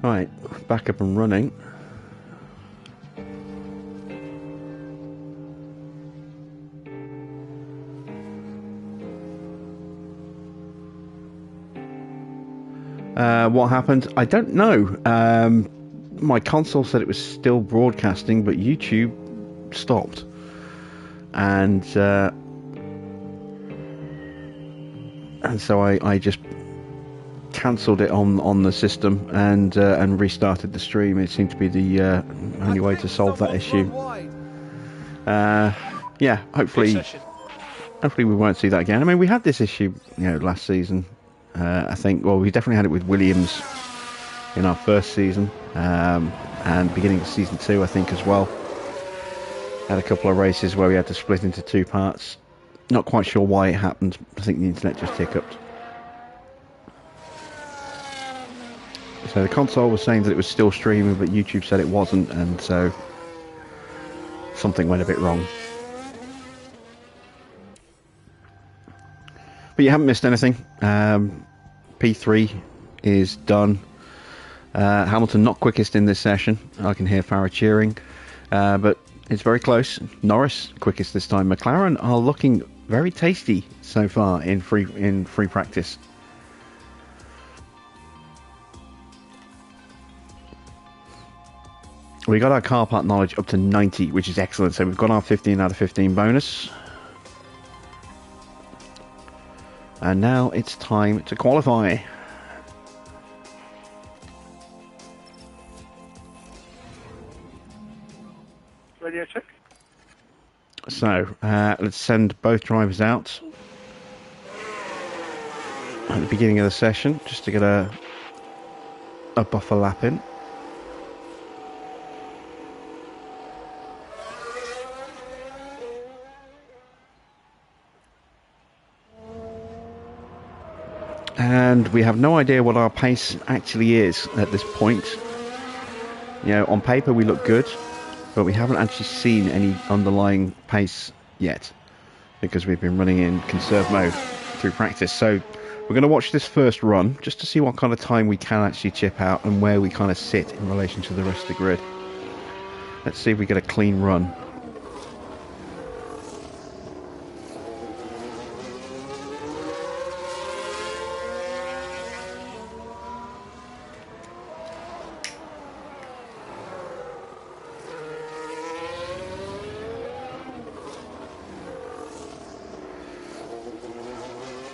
Right, back up and running. What happened? I don't know. My console said it was still broadcasting, but YouTube stopped. And so I just cancelled it on the system and restarted the stream. It seemed to be the only way to solve that issue. Yeah, hopefully we won't see that again. I mean, we had this issue, last season. I think, well, we definitely had it with Williams in our first season, and beginning of season 2, I think, as well. Had a couple of races where we had to split into 2 parts. Not quite sure why it happened. I think the internet just hiccuped. So the console was saying that it was still streaming, but YouTube said it wasn't, and so something went a bit wrong. But you haven't missed anything. P3 is done. Hamilton not quickest in this session. I can hear Farah cheering, but it's very close. Norris quickest this time. McLaren are looking very tasty so far in free practice. We got our car part knowledge up to 90, which is excellent. So we've got our 15 out of 15 bonus. And now it's time to qualify. Radio check. So let's send both drivers out at the beginning of the session, just to get a buffer lap in. And we have no idea what our pace actually is at this point. On paper we look good, but we haven't actually seen any underlying pace yet, because we've been running in conserve mode through practice. So we're going to watch this first run just to see what kind of time we can actually chip out and where we kind of sit in relation to the rest of the grid. Let's see if we get a clean run.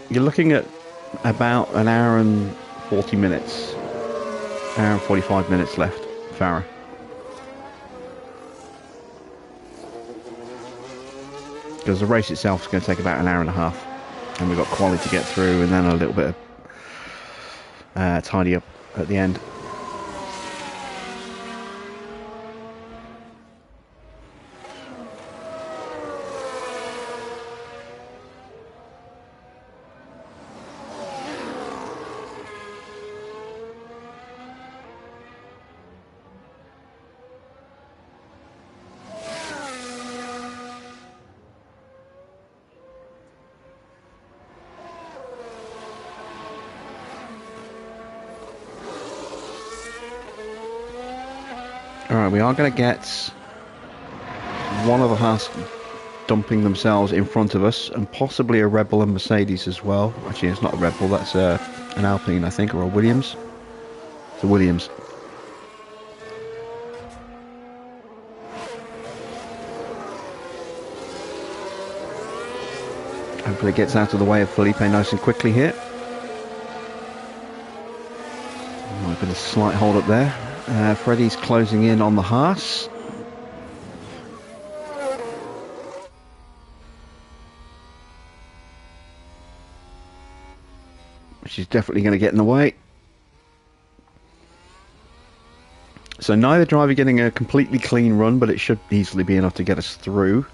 You're looking at about an hour and 40 minutes, hour and 45 minutes left, Farah. Because the race itself is going to take about an hour and a half, and we've got quali to get through, and then a little bit of tidy up at the end. Alright, we are going to get one of the Haas dumping themselves in front of us, and possibly a Red Bull and Mercedes as well. Actually, it's not a Red Bull, that's an Alpine, I think, or a Williams. It's a Williams. Hopefully it gets out of the way of Felipe nice and quickly here. Might have been a slight hold up there. Freddie's closing in on the Haas. Which is definitely going to get in the way. So neither driver getting a completely clean run, but it should easily be enough to get us through.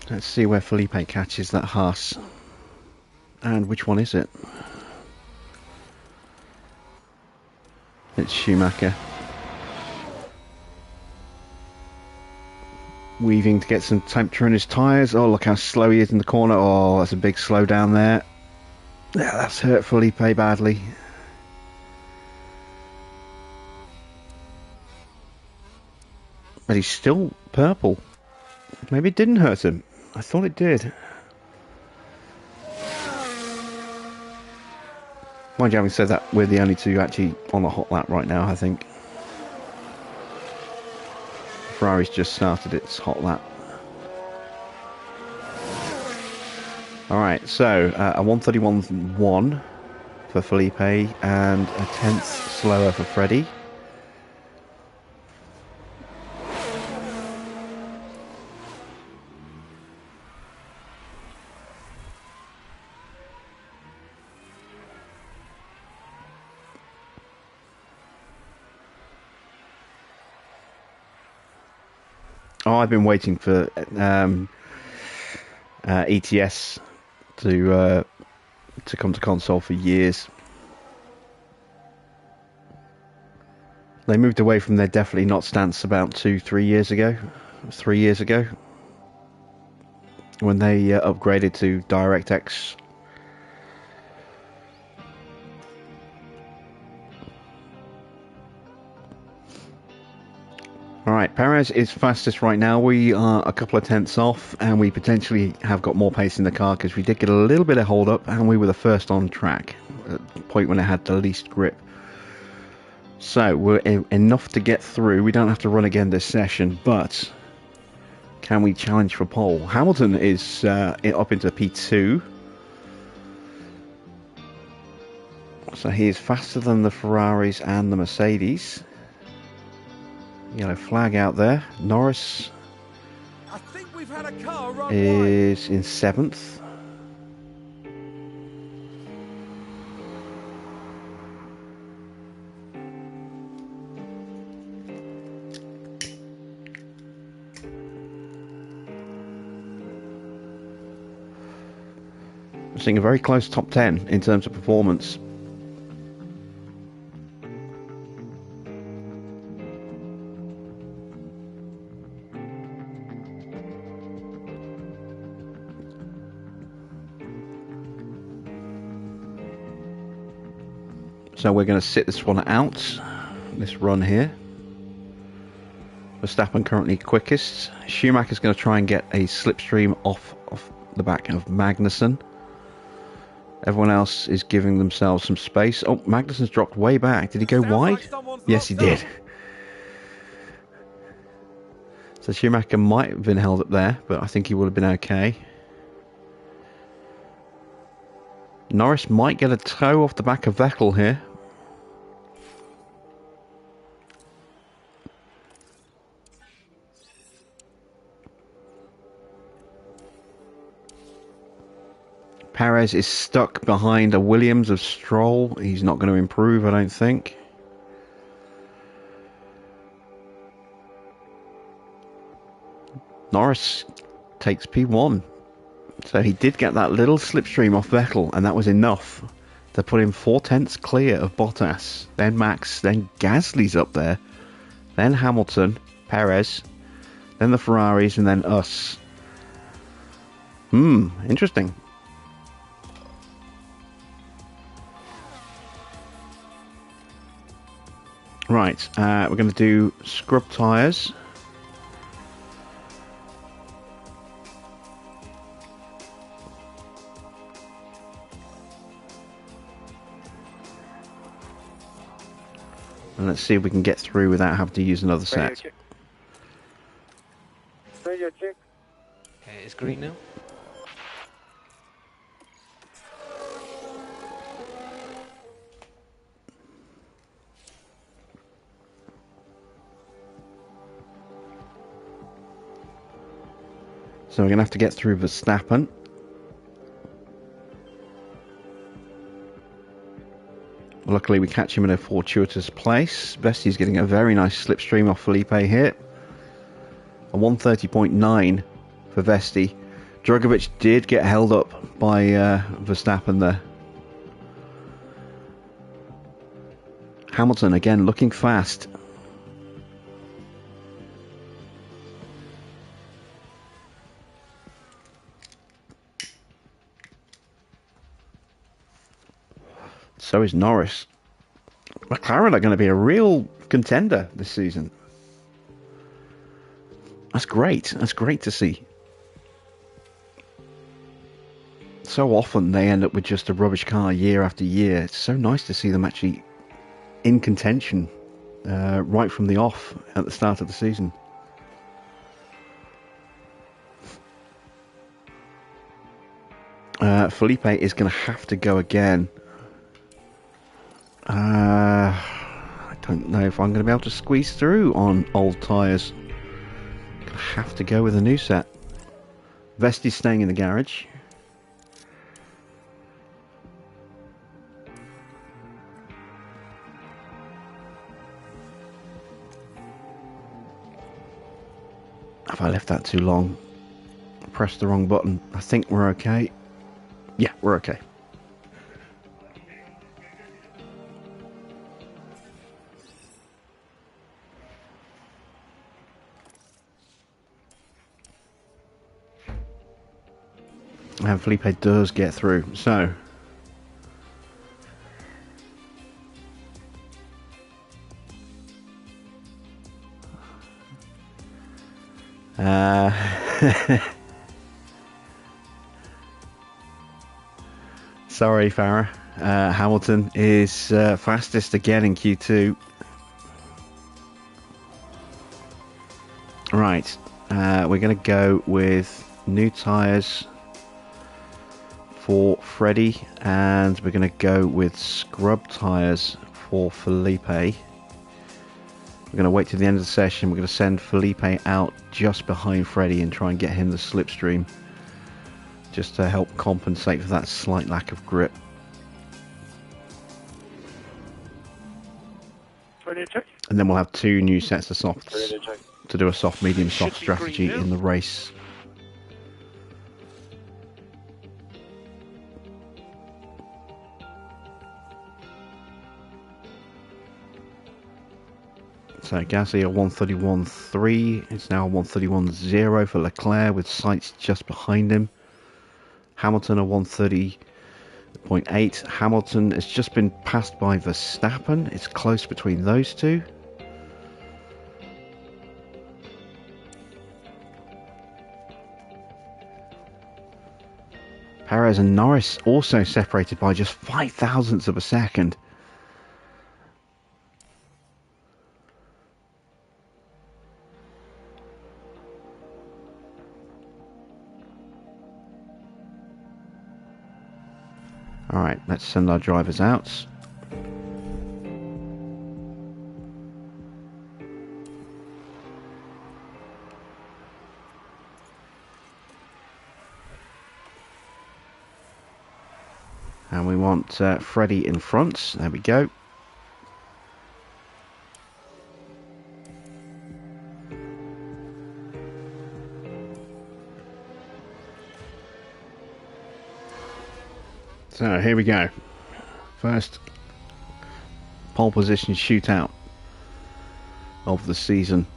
Let's see where Felipe catches that Haas. And which one is it? It's Schumacher. Weaving to get some temperature in his tyres. Oh, look how slow he is in the corner. Oh, that's a big slow down there. Yeah, that's hurt Felipe badly. But he's still purple. Maybe it didn't hurt him. I thought it did. Mind you, having said that, we're the only two actually on the hot lap right now, I think. Ferrari's just started its hot lap. Alright, so a 131.1 for Felipe and a tenth slower for Freddie. Oh, I've been waiting for ETS to come to console for years. They moved away from their definitely not stance about 3 years ago, when they upgraded to DirectX. Alright, Perez is fastest right now. We are a couple of tenths off, and we potentially have got more pace in the car because we did get a little bit of hold up, and we were the first on track at the point when it had the least grip. So we're enough to get through. We don't have to run again this session, but can we challenge for pole? Hamilton is up into P2. So he is faster than the Ferraris and the Mercedes. Yellow flag out there. Norris I think we've had a car run is in 7th. We're seeing a very close top 10 in terms of performance. So we're going to sit this one out, this run here. Verstappen currently quickest. Schumacher's going to try and get a slipstream off the back of Magnussen. Everyone else is giving themselves some space. Oh, Magnussen's dropped way back. Did he go wide? Yes, he did. So Schumacher might have been held up there, but I think he would have been okay. Norris might get a toe off the back of Vettel here. Perez is stuck behind a Williams of Stroll. He's not going to improve, I don't think. Norris takes P1. So he did get that little slipstream off Vettel, and that was enough to put him 4 tenths clear of Bottas. Then Max, then Gasly's up there. Then Hamilton, Perez, then the Ferraris, and then us. Interesting. Right, we're going to do scrub tyres. And let's see if we can get through without having to use another set. Radio check. Okay, it's green now. So we're going to have to get through Verstappen. Luckily we catch him in a fortuitous place. Vesti's getting a very nice slipstream off Felipe here. A 130.9 for Vesti. Drugovich did get held up by Verstappen there. Hamilton again looking fast. So is Norris. McLaren are going to be a real contender this season. That's great. That's great to see. So often they end up with just a rubbish car year after year. It's so nice to see them actually in contention right from the off at the start of the season. Felipe is going to have to go again. I don't know if I'm going to be able to squeeze through on old tyres. Going to have to go with a new set. Vesti's staying in the garage. Have I left that too long? Pressed the wrong button. I think we're okay. Yeah, we're okay. And Felipe does get through. So sorry, Farah. Hamilton is fastest again in Q2. Right, we're going to go with new tyres for Freddie, and we're going to go with scrub tyres for Felipe. We're going to wait to the end of the session. We're going to send Felipe out just behind Freddie and try and get him the slipstream, just to help compensate for that slight lack of grip. And then we'll have two new sets of softs to do a soft, medium, soft strategy in the race. So Gasly a 131.3, it's now 131.0 for Leclerc with sights just behind him. Hamilton a 130.8. Hamilton has just been passed by Verstappen. It's close between those two. Perez and Norris also separated by just 5 thousandths of a second. Alright, let's send our drivers out. And we want Freddie in front. There we go. So here we go. First pole position shootout of the season.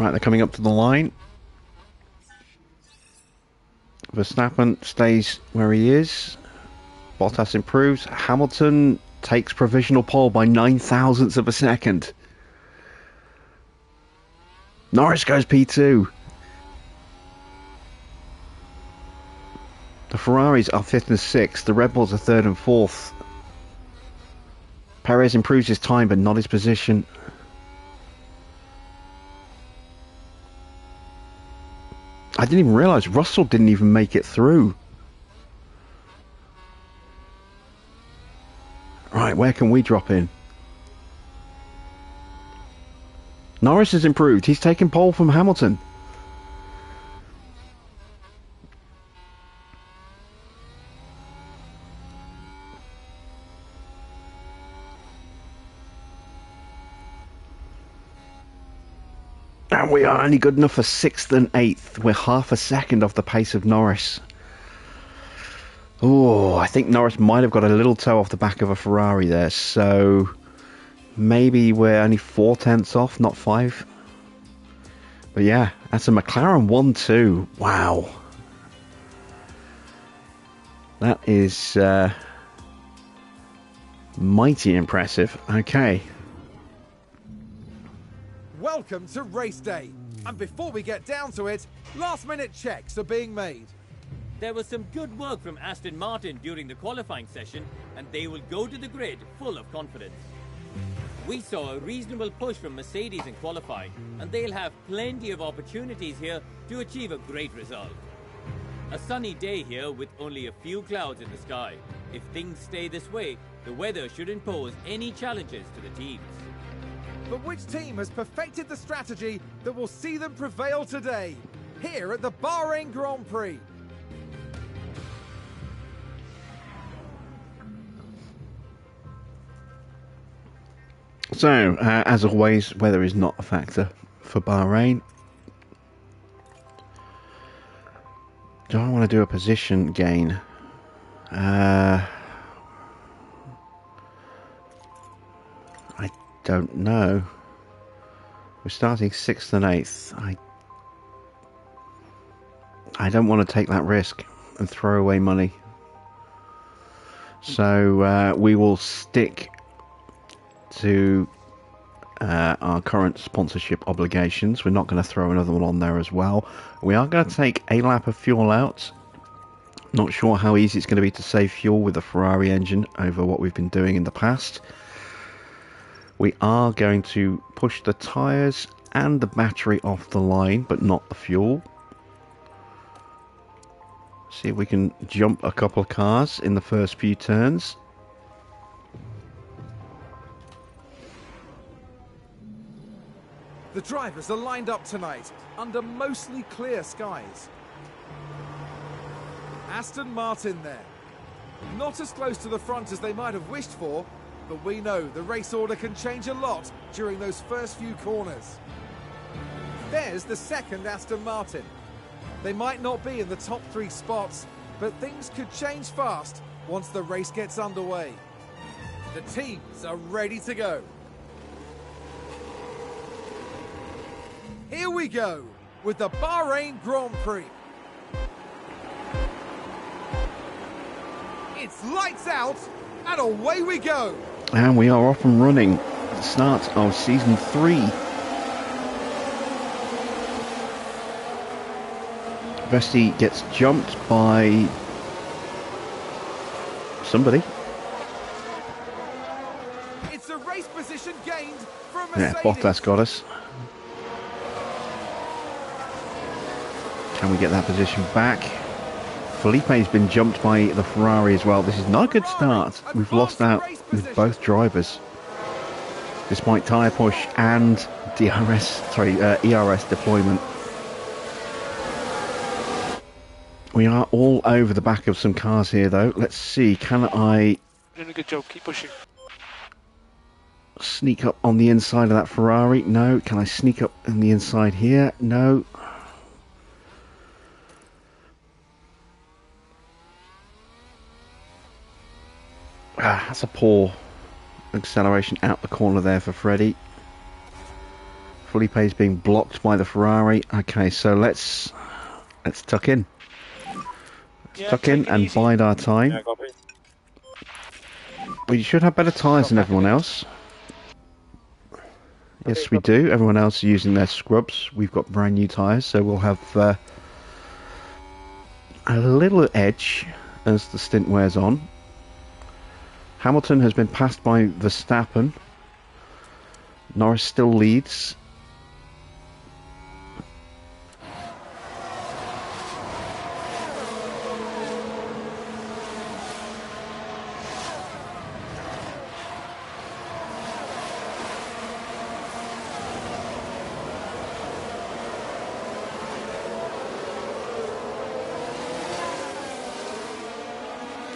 Right, they're coming up to the line. Verstappen stays where he is. Bottas improves. Hamilton takes provisional pole by 9 thousandths of a second. Norris goes P2. The Ferraris are 5th and 6th. The Red Bulls are 3rd and 4th. Perez improves his time but not his position. I didn't even realise Russell didn't even make it through. Right, where can we drop in? Norris has improved. He's taken pole from Hamilton. And we are only good enough for 6th and 8th. We're half a second off the pace of Norris. Oh, I think Norris might have got a little toe off the back of a Ferrari there, so maybe we're only 4/10 off, not 5. But yeah, that's a McLaren 1-2. Wow. That is mighty impressive. Okay. Welcome to race day. And before we get down to it, last-minute checks are being made. There was some good work from Aston Martin during the qualifying session, and they will go to the grid full of confidence. We saw a reasonable push from Mercedes in qualifying, and they'll have plenty of opportunities here to achieve a great result. A sunny day here with only a few clouds in the sky. If things stay this way, the weather shouldn't pose any challenges to the teams. But which team has perfected the strategy that will see them prevail today? Here at the Bahrain Grand Prix. So, as always, weather is not a factor for Bahrain. Do I want to do a position gain? I don't know. We're starting 6th and 8th. I don't want to take that risk and throw away money. So we will stick to our current sponsorship obligations. We're not going to throw another one on there as well. We are going to take a lap of fuel out. Not sure how easy it's going to be to save fuel with the Ferrari engine over what we've been doing in the past. We are going to push the tyres and the battery off the line, but not the fuel. See if we can jump a couple of cars in the first few turns. The drivers are lined up tonight under mostly clear skies. Aston Martin there. Not as close to the front as they might have wished for, but we know the race order can change a lot during those first few corners. There's the second Aston Martin. They might not be in the top 3 spots, but things could change fast once the race gets underway. The teams are ready to go. Here we go with the Bahrain Grand Prix. It's lights out and away we go. And we are off and running. The start of season 3. Vesti gets jumped by somebody. It's a race position gained from Mercedes. Yeah, Bottas got us. Can we get that position back? Felipe's been jumped by the Ferrari as well. This is not a good start. We've lost out with both drivers, despite tyre push and ERS deployment. We are all over the back of some cars here, though. Let's see. Can I Doing a good job. Keep pushing. sneak up on the inside of that Ferrari? No. Can I sneak up on the inside here? No. That's a poor acceleration out the corner there for Freddie. Felipe's being blocked by the Ferrari. Okay, so let's tuck in. Tuck in and bide our time. Yeah, copy. We should have better tyres than everyone else. Yes, we do. Everyone else is using their scrubs. We've got brand new tyres, so we'll have a little edge as the stint wears on. Hamilton has been passed by Verstappen. Norris still leads.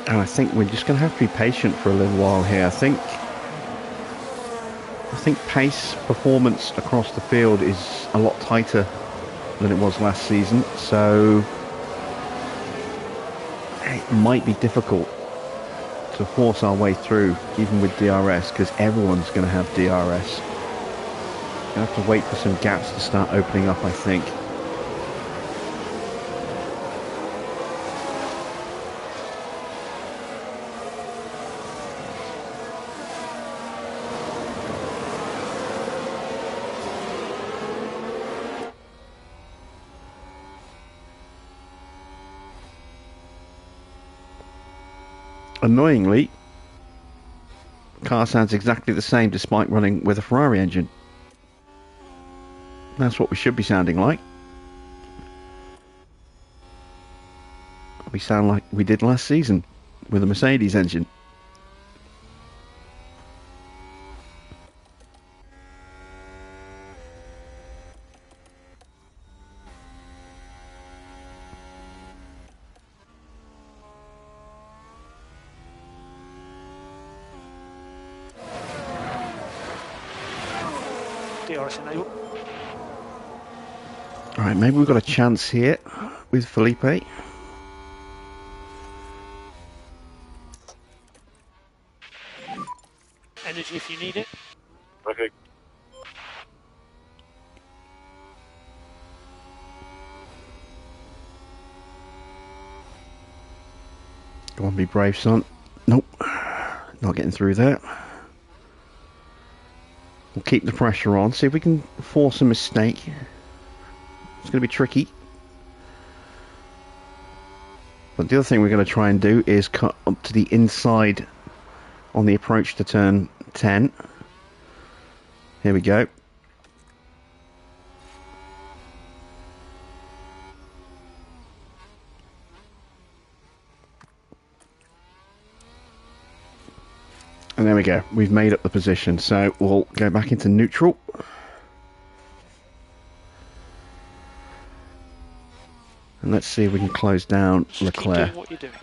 And I think we're just going to have to be patient for a little while here. I think I think pace performance across the field is a lot tighter than it was last season, so it might be difficult to force our way through even with DRS, because everyone's going to have DRS. You have to wait for some gaps to start opening up, I think. Annoyingly, the car sounds exactly the same despite running with a Ferrari engine. That's what we should be sounding like. We sound like we did last season with a Mercedes engine. DRS enable. Alright, maybe we've got a chance here with Felipe. Energy if you need it. Okay. Go on, be brave, son. Nope. Not getting through there. We'll keep the pressure on. See if we can force a mistake. It's going to be tricky. But the other thing we're going to try and do is cut up to the inside on the approach to turn 10. Here we go. And there we go. We've made up the position. So we'll go back into neutral. And let's see if we can close down Leclerc. Keep doing what you're doing.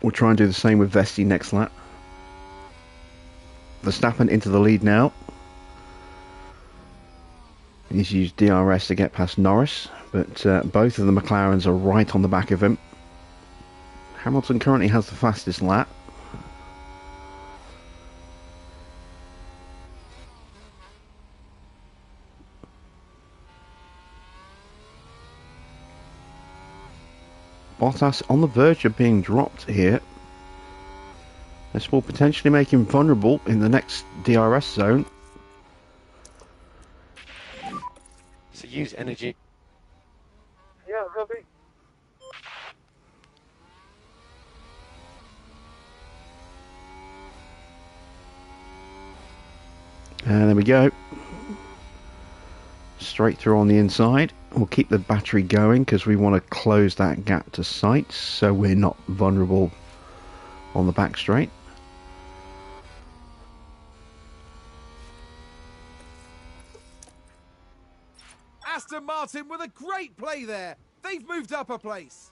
We'll try and do the same with Vesti next lap. Verstappen into the lead now. He's used DRS to get past Norris, but both of the McLarens are right on the back of him. Hamilton currently has the fastest lap. Bottas on the verge of being dropped here. This will potentially make him vulnerable in the next DRS zone. So use energy. Yeah, Robbie. And there we go. Straight through on the inside. We'll keep the battery going because we want to close that gap to Sainz so we're not vulnerable on the back straight. Aston Martin with a great play there. They've moved up a place.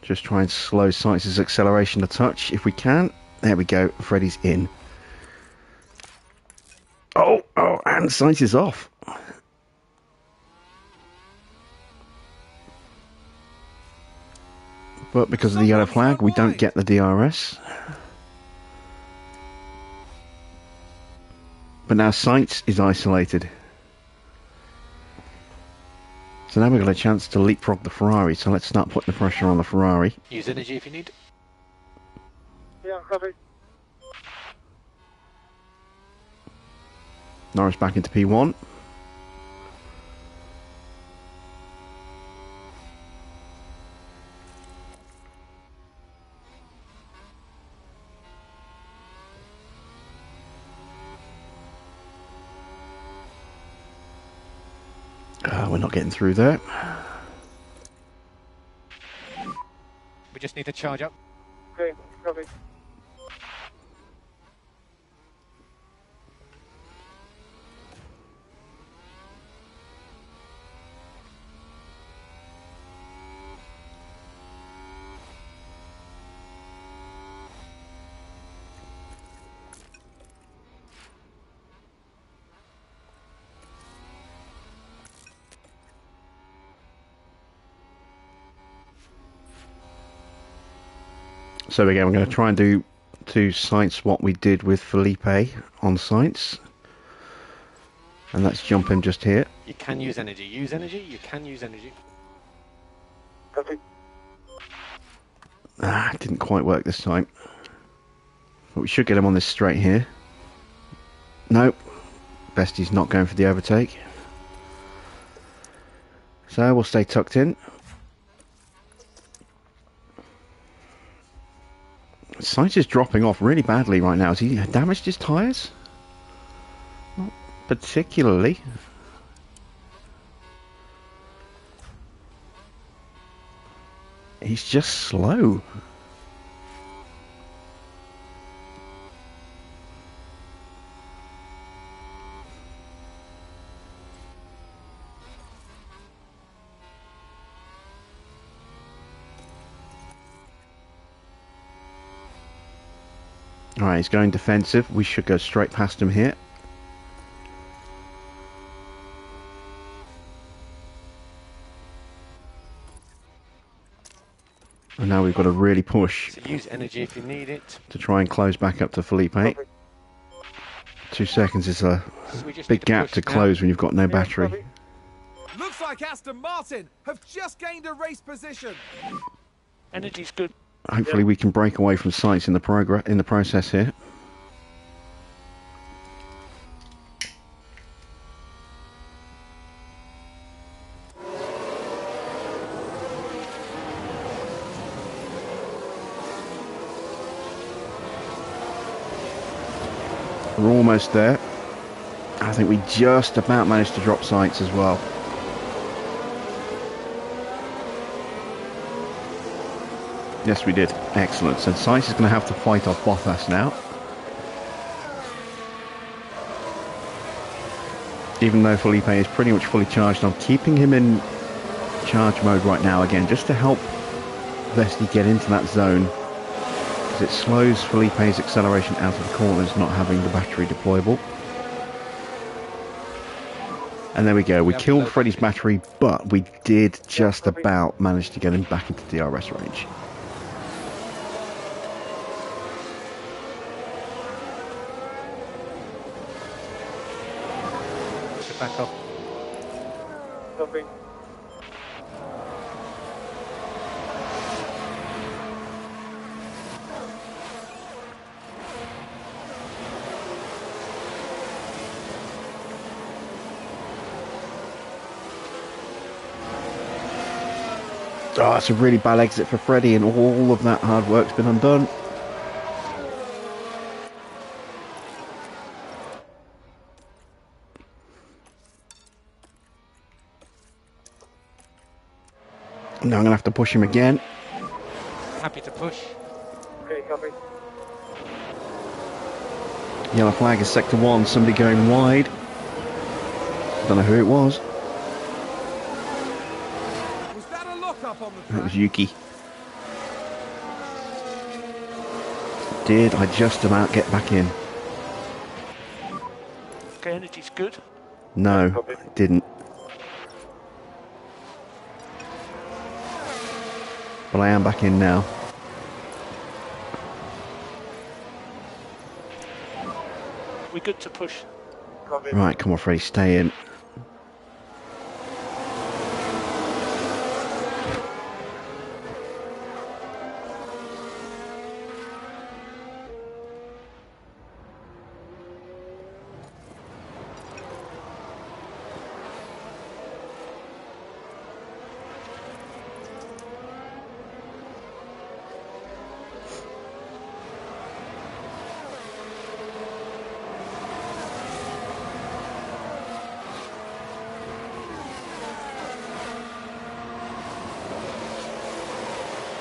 Just try and slow Sainz's acceleration a touch if we can. There we go. Freddie's in. Oh, and Sainz is off. But because of the yellow flag, we don't get the DRS. But now Sainz is isolated. So now we've got a chance to leapfrog the Ferrari. So let's start putting the pressure on the Ferrari. Use energy if you need. Yeah, Robbie. Norris back into P1. We're not getting through there. We just need to charge up. Okay, Robbie. So again, I'm going to try and do to sites what we did with Felipe on sites. And let's jump in just here. You can use energy. Use energy. You can use energy. Copy. Ah, it didn't quite work this time. But we should get him on this straight here. Nope. Best he's not going for the overtake. So we'll stay tucked in. Sight is dropping off really badly right now. Has he damaged his tyres? Not particularly. He's just slow. Alright, he's going defensive. We should go straight past him here. And now we've got to really push So use energy if you need it. to try and close back up to Felipe. 2 seconds is a So we just big need gap push to now. close when you've got no Yeah, battery. copy. Looks like Aston Martin have just gained a race position. Energy's good. Hopefully we can break away from sights in the process here. We're almost there. I think we just about managed to drop sights as well. Yes, we did. Excellent. So Sights is going to have to fight off Bottas now. Even though Felipe is pretty much fully charged, I'm keeping him in charge mode right now again, just to help Vesti get into that zone. Because it slows Felipe's acceleration out of the corners, not having the battery deployable. And there we go. We killed Freddy's battery, but we did just about manage to get him back into DRS range. So back off. Copy. Oh, it's a really bad exit for Freddy, and all of that hard work's been undone. Now I'm going to have to push him again. Happy to push. Okay, copy. Yellow flag is sector 1, somebody going wide. Don't know who it was. Was that a lock-up on the That was track? Yuki. Did I just about get back in? Okay, energy's good. No, Copy. didn't. But I am back in now. We're good to push. Copy. Right, come on Freddy, stay in.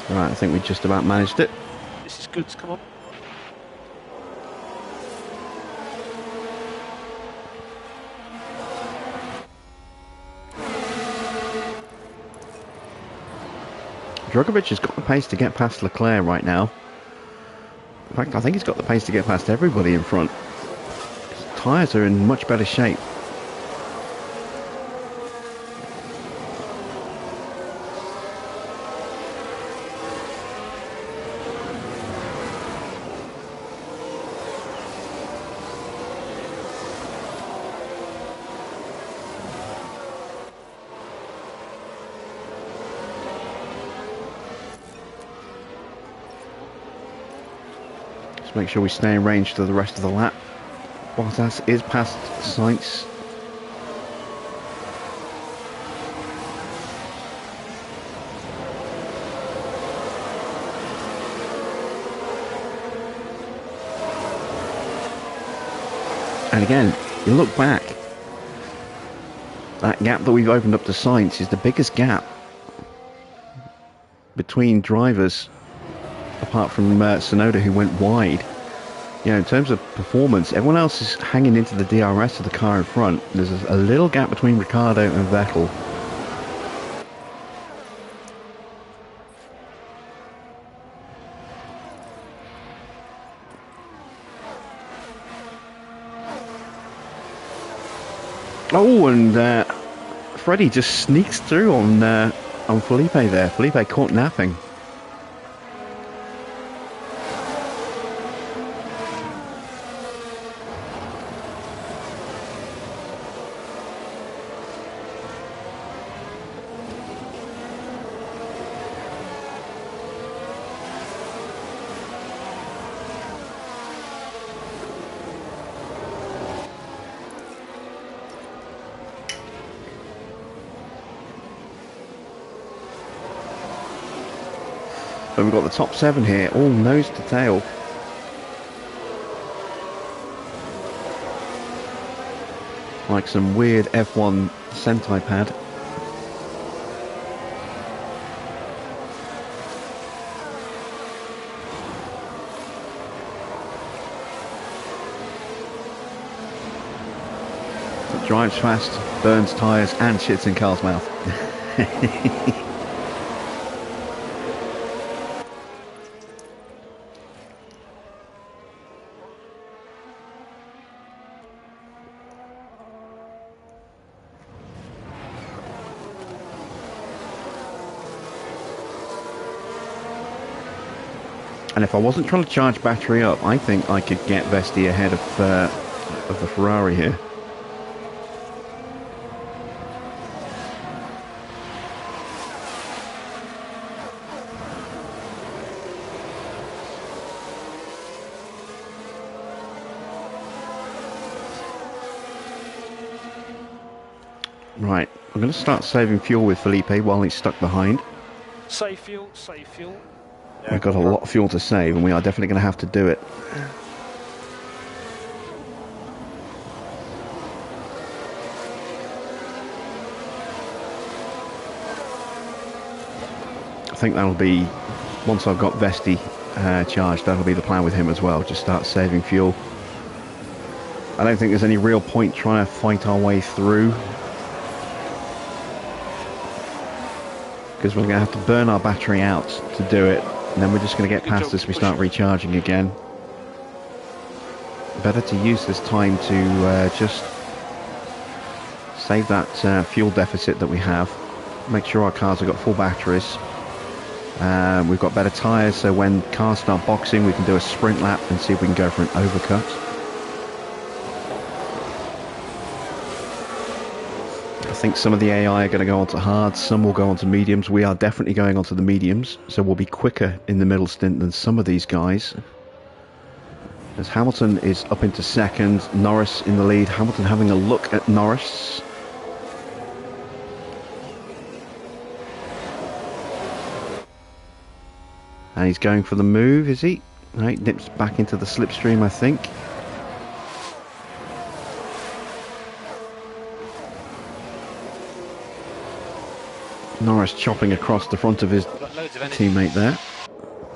Right, I think we just about managed it. This is good. Come on. Drogovic has got the pace to get past Leclerc right now. In fact, I think he's got the pace to get past everybody in front. His tyres are in much better shape. Let's make sure we stay in range to the rest of the lap. Bottas is past Sainz. And again, you look back, that gap that we've opened up to Sainz is the biggest gap between drivers, apart from Tsunoda, who went wide. You know, in terms of performance, everyone else is hanging into the DRS of the car in front. There's a little gap between Ricciardo and Vettel. Oh, and Freddie just sneaks through on Felipe there. Felipe caught napping. So we've got the top 7 here, all nose to tail. Like some weird F1 Sentai pad. It drives fast, burns tyres and shits in Carl's mouth. And if I wasn't trying to charge battery up, I think I could get Vesti ahead of the Ferrari here. Right, I'm going to start saving fuel with Felipe while he's stuck behind. Save fuel, save fuel. We've got a lot of fuel to save, and we are definitely going to have to do it. I think that'll be, once I've got Vesti charged, that'll be the plan with him as well. Just start saving fuel. I don't think there's any real point trying to fight our way through, because we're going to have to burn our battery out to do it. And then we're just going to get past as we start recharging again. Better to use this time to just save that fuel deficit that we have. Make sure our cars have got full batteries. We've got better tyres, so when cars start boxing we can do a sprint lap and see if we can go for an overcut. I think some of the AI are going to go onto hards, some will go onto mediums. We are definitely going onto the mediums, so we'll be quicker in the middle stint than some of these guys. As Hamilton is up into second, Norris in the lead. Hamilton having a look at Norris. And he's going for the move, is he? Right, nips back into the slipstream, I think. Norris chopping across the front of his teammate there.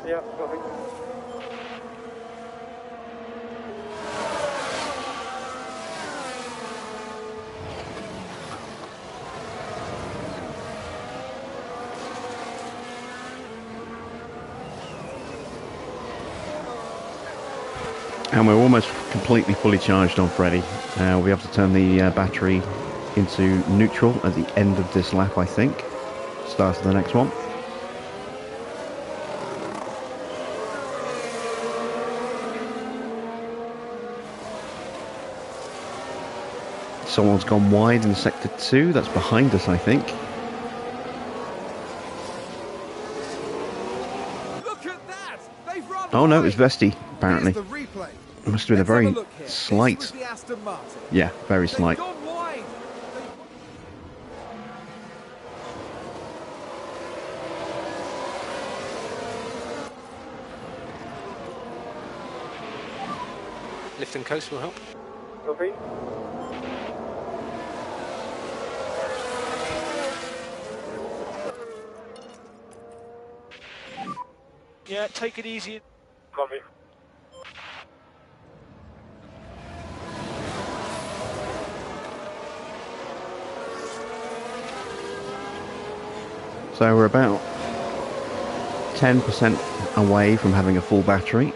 Yeah, got it. And we're almost completely fully charged on Freddy. We'll be able to turn the battery into neutral at the end of this lap, I think. Start of the next one. Someone's gone wide in sector 2. That's behind us, I think. Look at that! They've They've run Oh no, wide. it's Vesti, apparently. Here's the replay. It must have been a Let's have very look here. slight. This was the Aston Martin. Yeah, very They've slight. gone wide. Lift and coast will help. Copy. Yeah, take it easy. Copy. So we're about 10% away from having a full battery.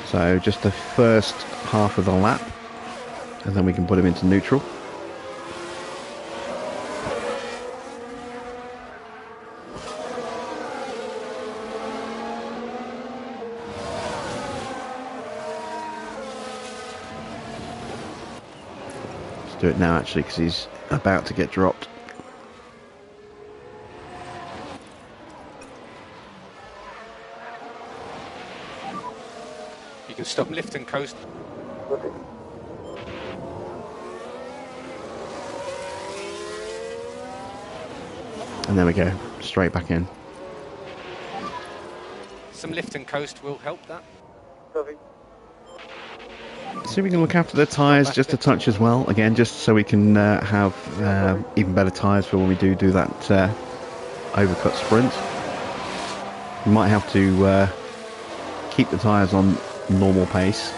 So just the first half of the lap, and then we can put him into neutral. Let's do it now actually, because he's about to get dropped. You can stop lift and coast. And there we go, straight back in. Some lift and coast will help that. Copy. See if we can look after the tyres just a touch as well. Again, just so we can have even better tyres for when we do that overcut sprint. We might have to keep the tyres on normal pace.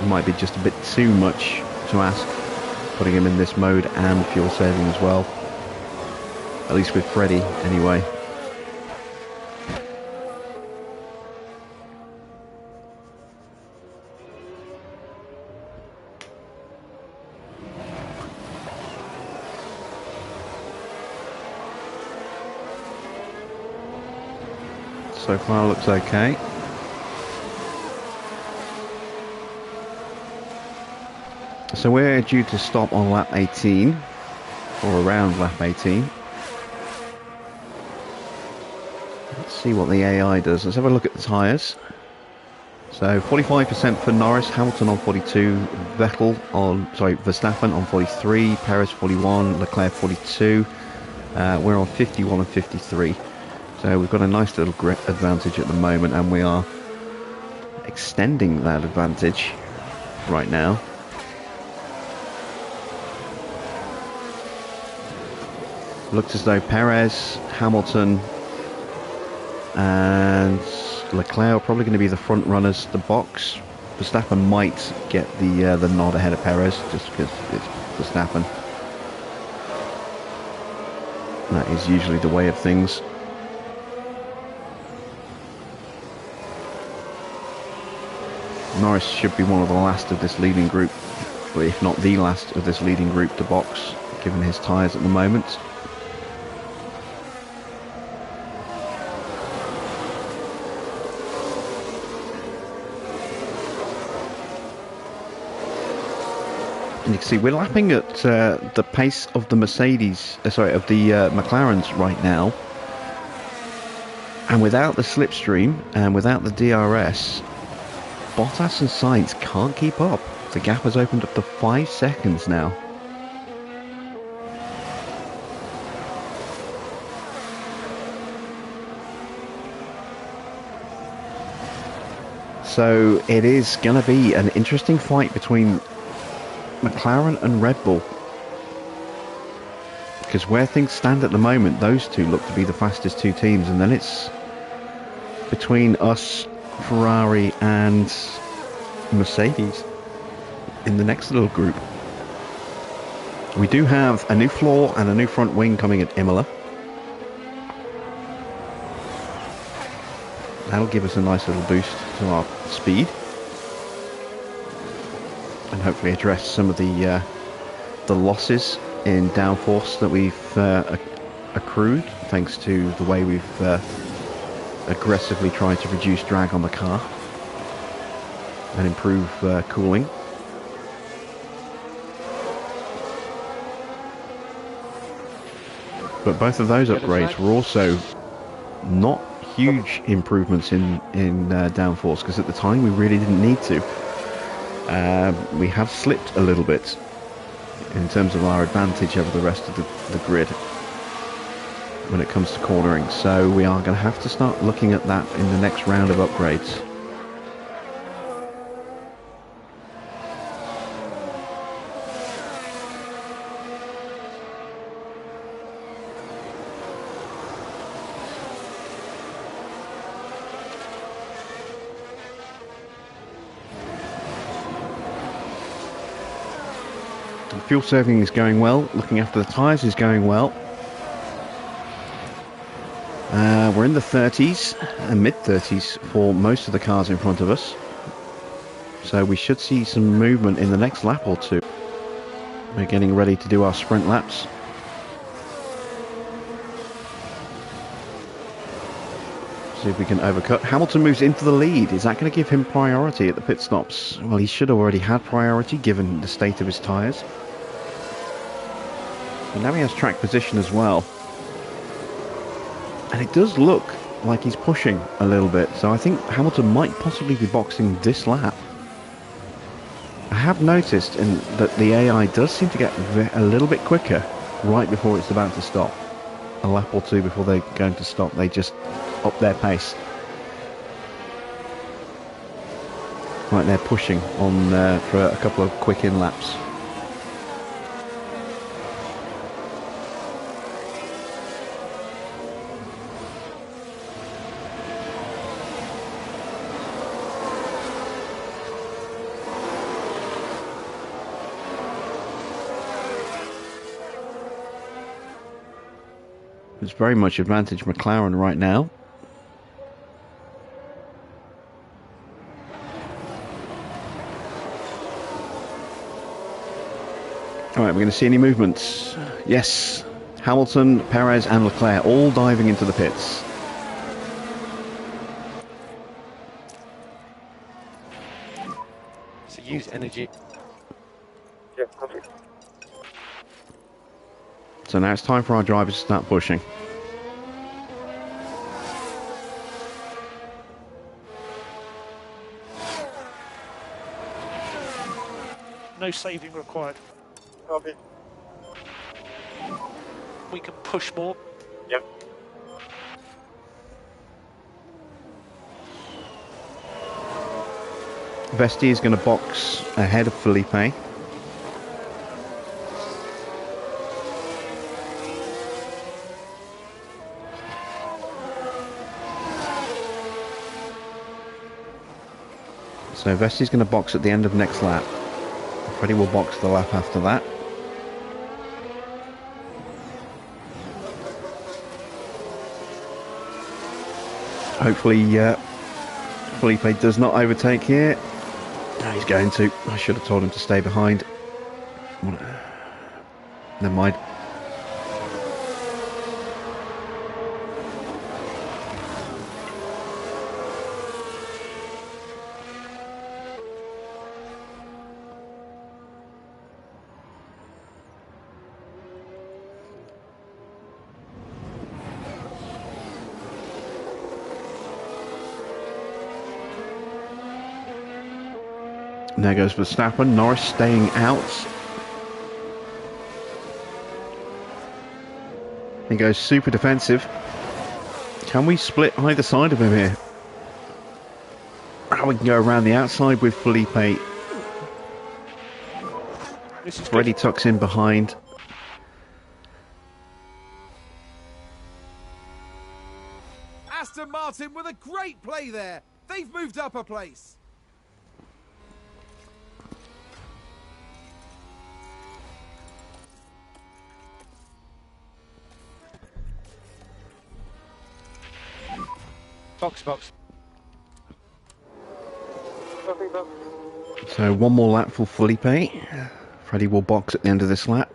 It might be just a bit too much to ask, putting him in this mode and fuel saving as well. At least with Freddie, anyway. So far looks okay. So we're due to stop on lap 18, or around lap 18. Let's see what the AI does. Let's have a look at the tyres. So 45% for Norris, Hamilton on 42, Verstappen on 43, Perez 41, Leclerc 42. We're on 51 and 53. So we've got a nice little grip advantage at the moment, and we are extending that advantage right now. Looks as though Perez, Hamilton and Leclerc are probably going to be the front runners. The box, Verstappen might get the nod ahead of Perez just because it's Verstappen. That is usually the way of things. Norris should be one of the last of this leading group, but if not the last of this leading group to box, given his tyres at the moment. And you can see we're lapping at the pace of the McLarens right now. And without the slipstream and without the DRS, Bottas and Sainz can't keep up. The gap has opened up to 5 seconds now. So it is going to be an interesting fight between McLaren and Red Bull. Because where things stand at the moment, those two look to be the fastest two teams, and then it's between us, Ferrari and Mercedes in the next little group. We do have a new floor and a new front wing coming at Imola. That'll give us a nice little boost to our speed and hopefully address some of the losses in downforce that we've accrued thanks to the way we've aggressively tried to reduce drag on the car and improve cooling. But both of those upgrades were also not huge improvements in downforce, because at the time we really didn't need to. We have slipped a little bit in terms of our advantage over the rest of the grid when it comes to cornering, so we are going to have to start looking at that in the next round of upgrades. Fuel saving is going well, looking after the tyres is going well. We're in the 30s and mid-30s for most of the cars in front of us. So we should see some movement in the next lap or two. We're getting ready to do our sprint laps. See if we can overcut. Hamilton moves into the lead. Is that going to give him priority at the pit stops? Well, he should have already had priority given the state of his tyres. But now he has track position as well. And it does look like he's pushing a little bit. So I think Hamilton might possibly be boxing this lap. I have noticed that the AI does seem to get a little bit quicker right before it's about to stop. A lap or two before they're going to stop, they just up their pace. Like they're pushing on for a couple of quick in laps. It's very much advantage McLaren right now. Alright, we're going to see any movements. Yes, Hamilton, Perez and Leclerc all diving into the pits. So use energy. Yeah, perfect. So now it's time for our drivers to start pushing. No saving required. Copy. We can push more. Yep. Vesti is going to box ahead of Felipe. So Vesti's going to box at the end of next lap. Freddie will box the lap after that. Hopefully Felipe does not overtake here. No, he's going to. I should have told him to stay behind. Never mind. And there goes Verstappen. Norris staying out. He goes super defensive. Can we split either side of him here? We can go around the outside with Felipe. Freddie tucks in behind. Aston Martin with a great play there. They've moved up a place. Box. So one more lap for Felipe. Freddie will box at the end of this lap.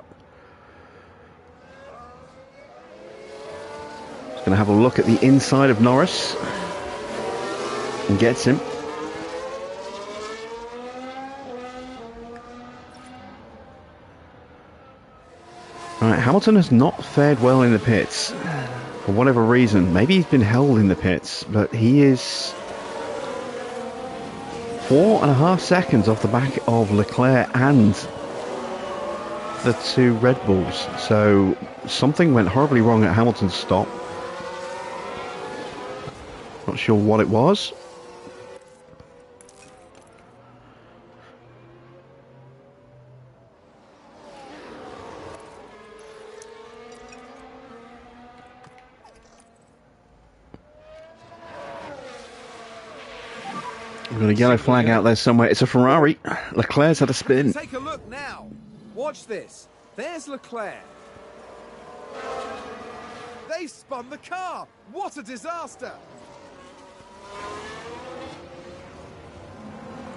He's going to have a look at the inside of Norris. And gets him. Right, Hamilton has not fared well in the pits. For whatever reason. Maybe he's been held in the pits, but he is 4.5 seconds off the back of Leclerc and the two Red Bulls. So something went horribly wrong at Hamilton's stop. Not sure what it was. We've got a yellow flag out there somewhere. It's a Ferrari. Leclerc's had a spin. Take a look now. Watch this. There's Leclerc. They've spun the car. What a disaster.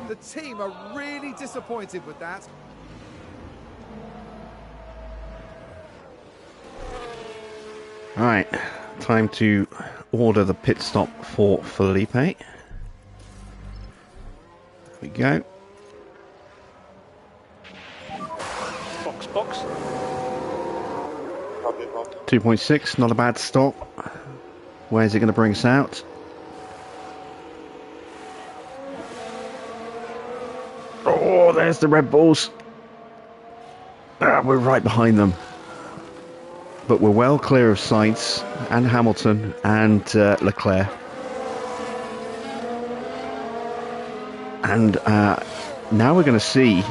The team are really disappointed with that. Right, time to order the pit stop for Felipe. Here we go. Box, box. 2.6, not a bad stop. Where's it going to bring us out? Oh, there's the Red Bulls. We're right behind them. But we're well clear of Sainz and Hamilton and Leclerc. And now we're going to see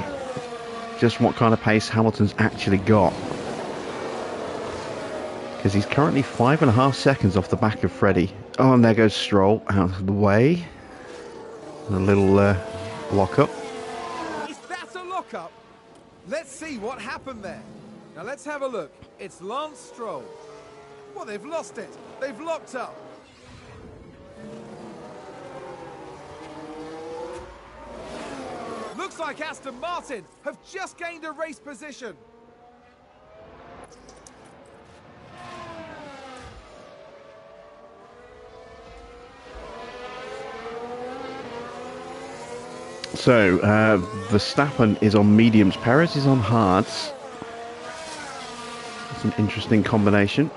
just what kind of pace Hamilton's actually got. Because he's currently 5.5 seconds off the back of Freddie. Oh, and there goes Stroll out of the way. A little lock-up. Is that a lock-up? Let's see what happened there. Now let's have a look. It's Lance Stroll. Well, they've lost it. They've locked up. Looks like Aston Martin have just gained a race position. So, Verstappen is on mediums, Perez is on hards. It's an interesting combination.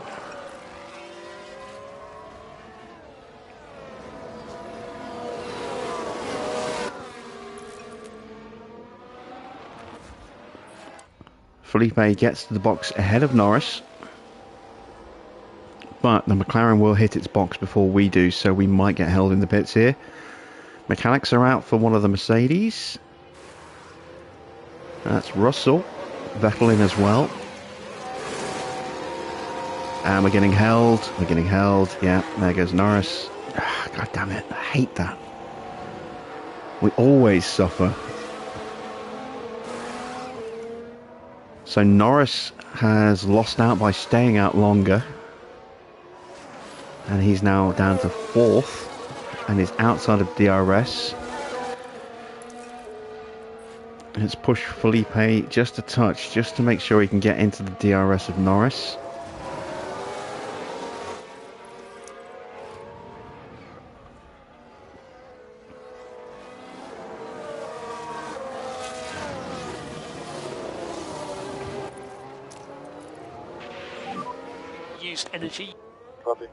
Felipe gets to the box ahead of Norris. But the McLaren will hit its box before we do, so we might get held in the pits here. Mechanics are out for one of the Mercedes. That's Russell. Vettel in as well. And we're getting held. We're getting held. Yeah, there goes Norris. God damn it. I hate that. We always suffer. So Norris has lost out by staying out longer. And he's now down to 4th. And is outside of DRS. Let's push Felipe just a touch, just to make sure he can get into the DRS of Norris. Used energy. Copy.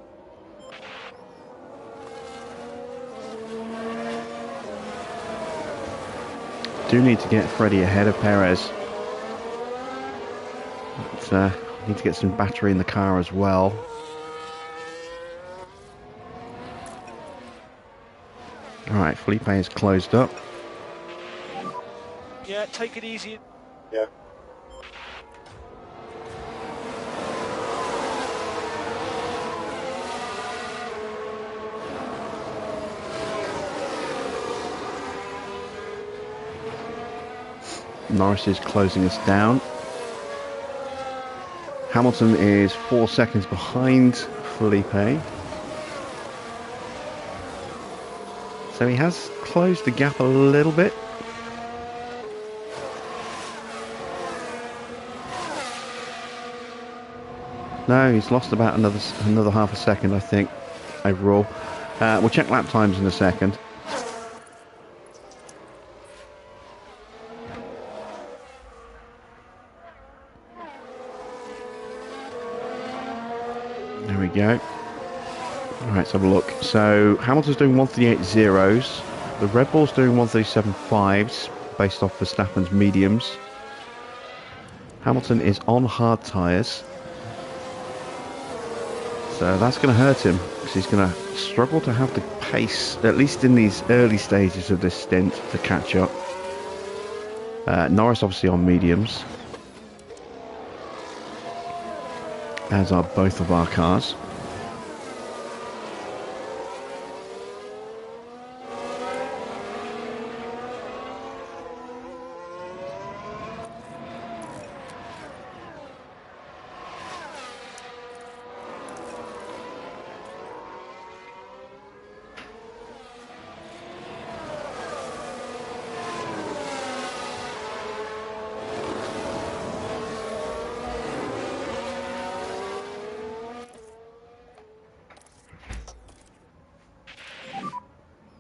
Do need to get Freddie ahead of Perez. But, need to get some battery in the car as well. Alright, Felipe is closed up. Yeah, take it easy. Yeah. Norris is closing us down. Hamilton is 4 seconds behind Felipe. So he has closed the gap a little bit. No, he's lost about another half a second, I think, overall. We'll check lap times in a second. There we go. Alright, let's have a look. So, Hamilton's doing 138 zeros. The Red Bull's doing 137 fives, based off Verstappen's mediums. Hamilton is on hard tyres. So that's going to hurt him, because he's going to struggle to have the pace, at least in these early stages of this stint, to catch up. Norris obviously on mediums, as are both of our cars.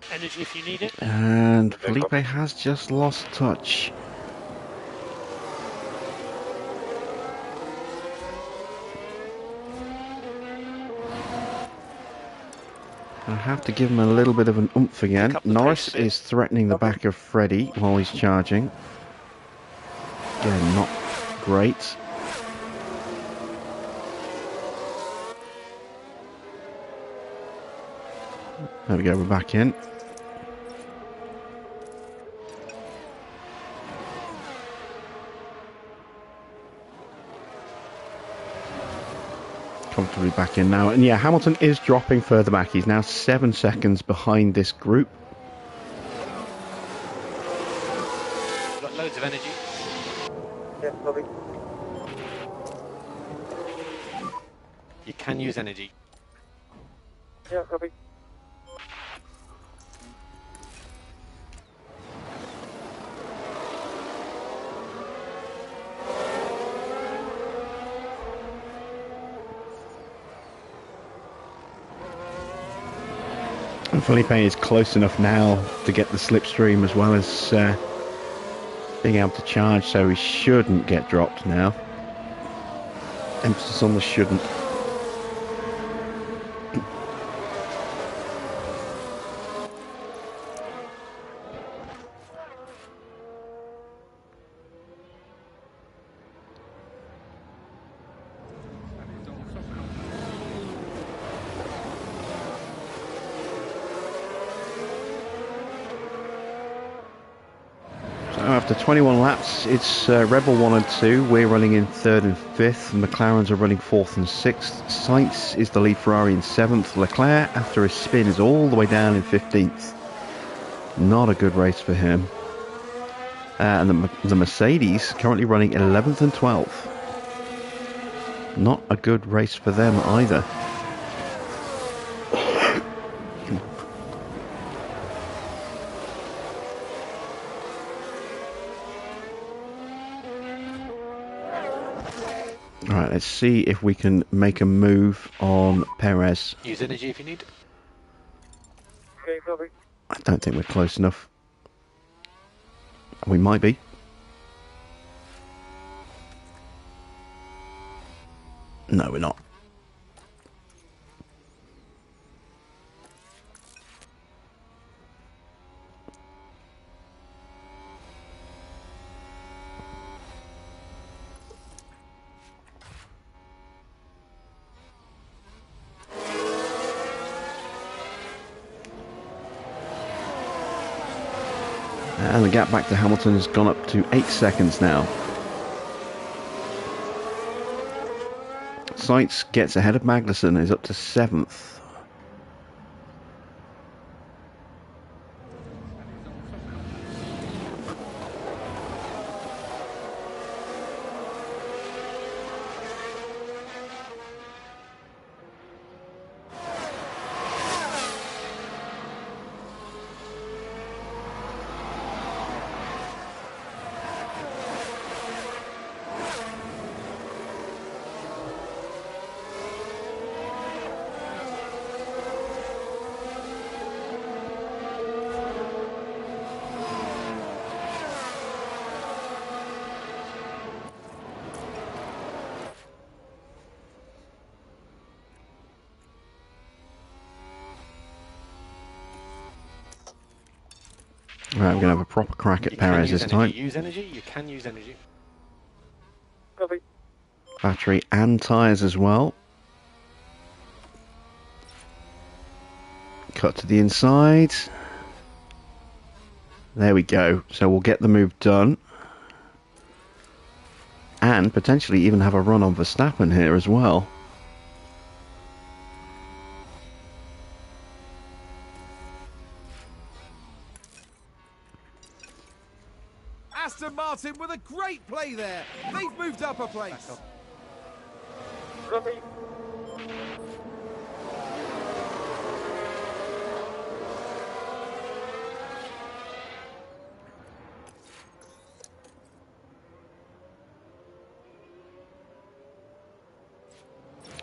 Energy if you need it. And Felipe has just lost touch. I have to give him a little bit of an oomph again. Norris is threatening the back of Freddie while he's charging. Again, not great. There we go, we're back in. Comfortably back in now. And yeah, Hamilton is dropping further back. He's now 7 seconds behind this group. Got loads of energy. Yeah, Bobby. You can use energy. Yeah, copy. And Felipe is close enough now to get the slipstream as well as being able to charge, so he shouldn't get dropped now. Emphasis on the shouldn't. After 21 laps, it's Red Bull 1 and 2. We're running in 3rd and 5th. The McLarens are running 4th and 6th. Sainz is the lead Ferrari in 7th. Leclerc, after his spin, is all the way down in 15th. Not a good race for him. And the Mercedes currently running 11th and 12th. Not a good race for them either. Alright, let's see if we can make a move on Perez. Use energy if you need. Okay, copy. I don't think we're close enough. We might be. No, we're not. And the gap back to Hamilton has gone up to 8 seconds now. Sainz gets ahead of Magnussen, is up to 7th. Right, we're going to have a proper crack at You can Perez use this energy. time. Use energy. You can use energy. Copy. Battery and tyres as well. Cut to the inside. There we go. So we'll get the move done. And potentially even have a run on Verstappen here as well. Aston Martin with a great play there. They've moved up a place. Copy.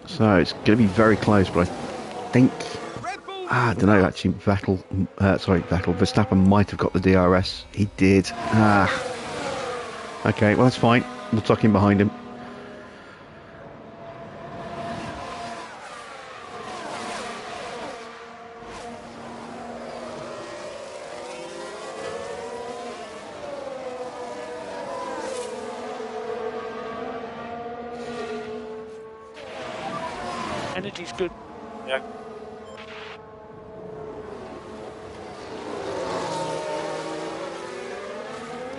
So it's going to be very close, but I think... Red Bull. I don't know, actually, Verstappen might have got the DRS. He did. Okay, well, that's fine. We'll tuck him behind him. Energy's good. Yeah.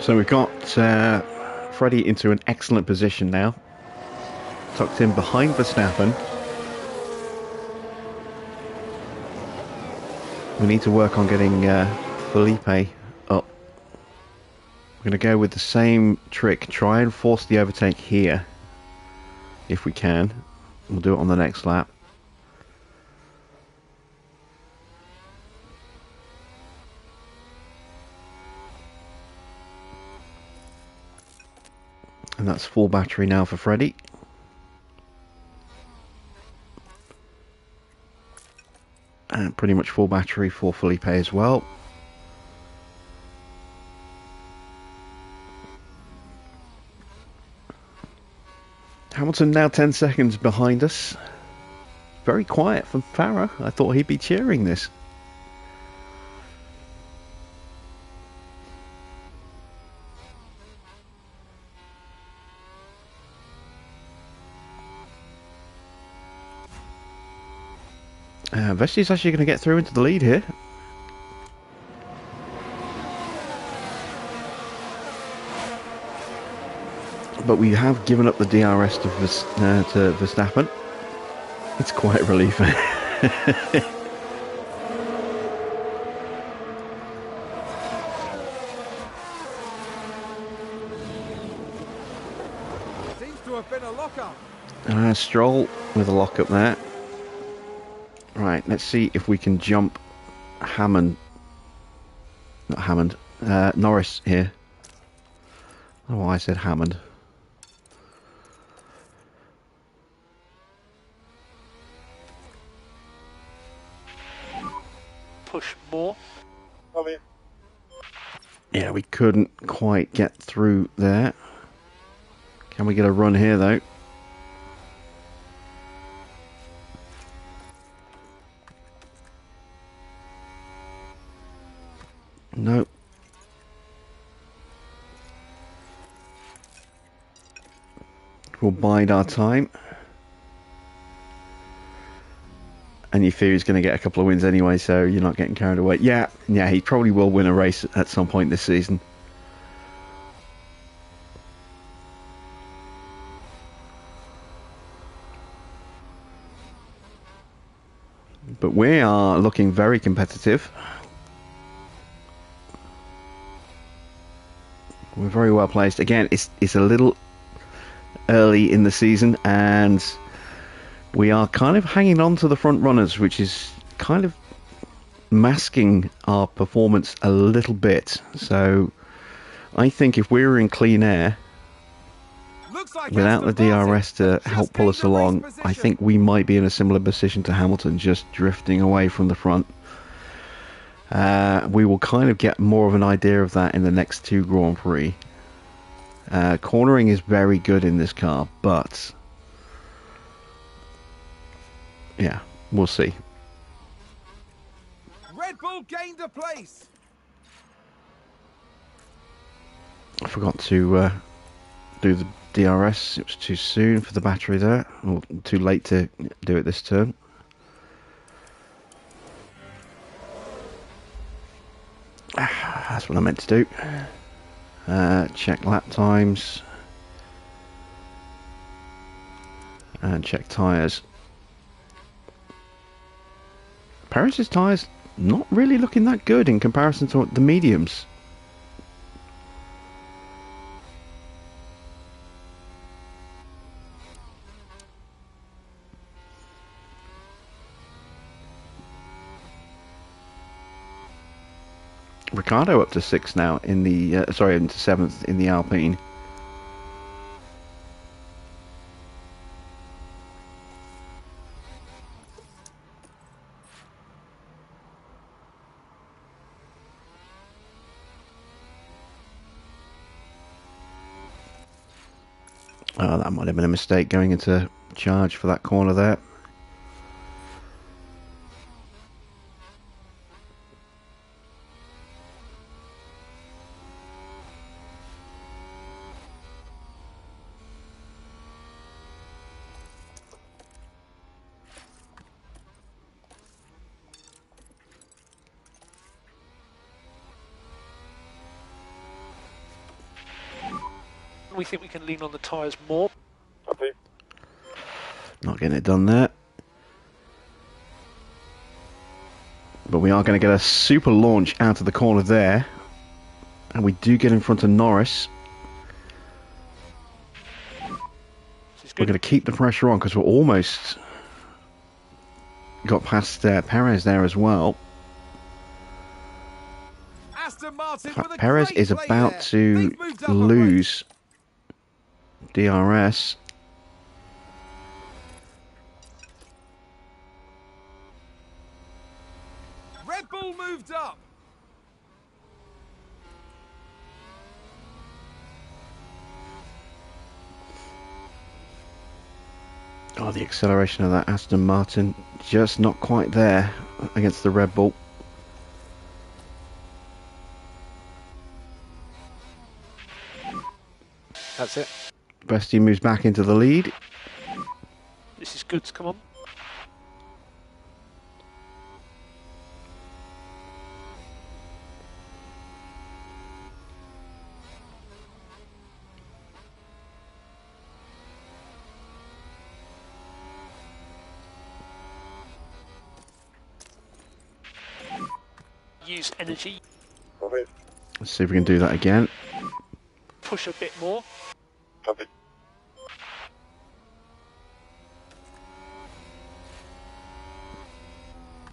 So we've got Freddie into an excellent position now. Tucked in behind Verstappen. We need to work on getting Felipe up. We're going to go with the same trick. Try and force the overtake here. If we can. We'll do it on the next lap. And that's full battery now for Freddie. And pretty much full battery for Felipe as well. Hamilton now 10 seconds behind us. Very quiet from Farah. I thought he'd be cheering this. Vesti's actually going to get through into the lead here. But we have given up the DRS to Verstappen. It's quite relieving. Seems to have been a lock-up. Stroll with a lock-up there. Right, let's see if we can jump Hammond. Not Hammond. Norris here. I don't know why I said Hammond. Push more. Copy. Yeah, we couldn't quite get through there. Can we get a run here, though? No. We'll bide our time. And you fear he's going to get a couple of wins anyway, so you're not getting carried away. Yeah, he probably will win a race at some point this season. But we are looking very competitive. We're very well placed. Again, it's a little early in the season, and we are kind of hanging on to the front runners, which is kind of masking our performance a little bit. So I think if we were in clean air, Like without the DRS to help pull us along, position. I think we might be in a similar position to Hamilton, just drifting away from the front. We will kind of get more of an idea of that in the next two Grand Prix. Cornering is very good in this car, but yeah, we'll see. Red Bull gained a place. I forgot to do the DRS. It was too soon for the battery there, or too late to do it this turn. That's what I meant to do. Check lap times and check tyres. Perez's tyres not really looking that good in comparison to the mediums. Ricardo up to 6th now in the sorry, into 7th in the Alpine. Oh, that might have been a mistake going into charge for that corner there. We think we can lean on the tyres more. Copy. Not getting it done there. But we are going to get a super launch out of the corner there. And we do get in front of Norris. We're going to keep the pressure on because we're almost got past Perez there as well. Aston Martin with a Perez great is play about there. to They've moved up a lose DRS. race. Red Bull moved up. Oh, the acceleration of that Aston Martin just not quite there against the Red Bull. That's it. Bestie moves back into the lead. This is good. Come on. Use energy. Copy. Let's see if we can do that again. Push a bit more. Copy.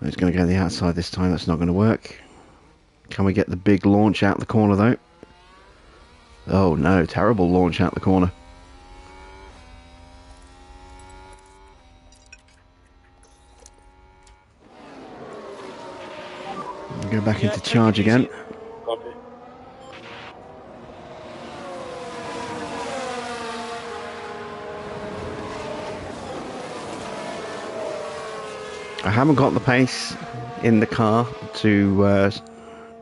He's going to go to the outside this time. That's not going to work. Can we get the big launch out the corner though? Oh no, terrible launch out the corner. Go back into charge again. Copy. I haven't got the pace in the car to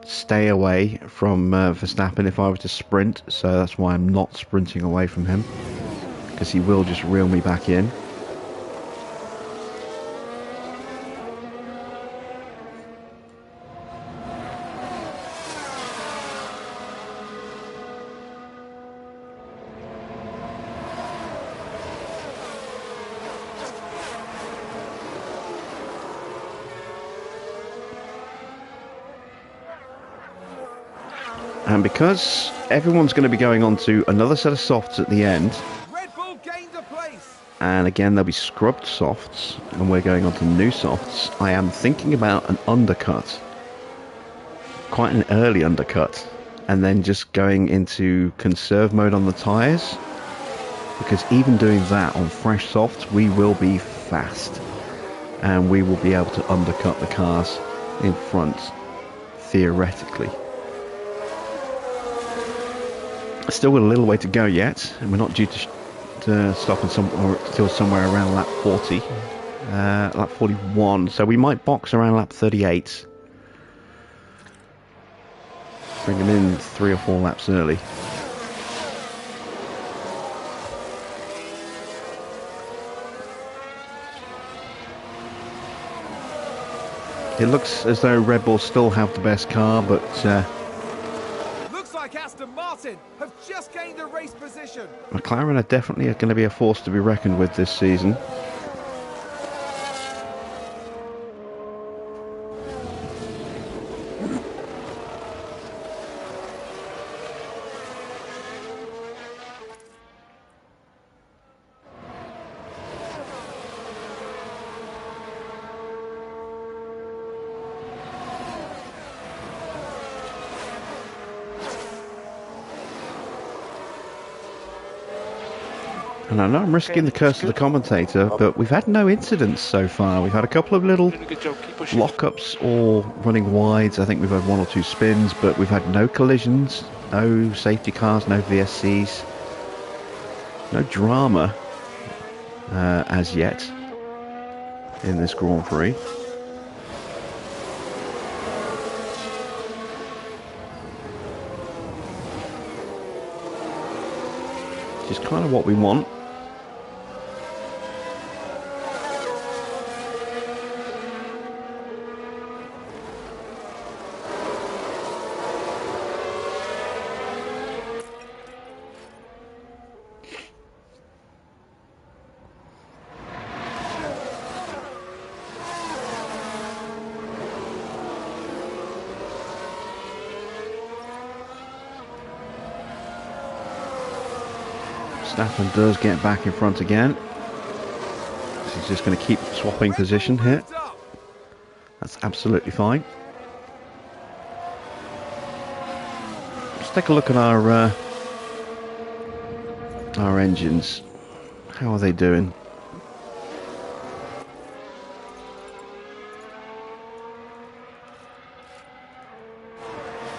stay away from Verstappen if I were to sprint, so that's why I'm not sprinting away from him, because he will just reel me back in. And because everyone's going to be going on to another set of softs at the end, Red Bull gained a place. and again there'll be scrubbed softs, and we're going on to new softs, I am thinking about an undercut. Quite an early undercut. And then just going into conserve mode on the tyres. Because even doing that on fresh softs, we will be fast. And we will be able to undercut the cars in front, theoretically. Still got a little way to go yet, and we're not due to stop until somewhere around lap 40, lap 41. So we might box around lap 38. Bring them in 3 or 4 laps early. It looks as though Red Bull still have the best car, but Looks like Aston Martin have just gained a race position. McLaren are definitely going to be a force to be reckoned with this season. And I know I'm risking the curse of the commentator, but we've had no incidents so far. We've had a couple of little Doing a good job. Keep pushing. lockups or running wides. I think we've had 1 or 2 spins, but we've had no collisions, no safety cars, no VSCs, no drama as yet in this Grand Prix. Which is kind of what we want. Verstappen does get back in front again. He's just going to keep swapping position here. That's absolutely fine. Let's take a look at our engines. How are they doing?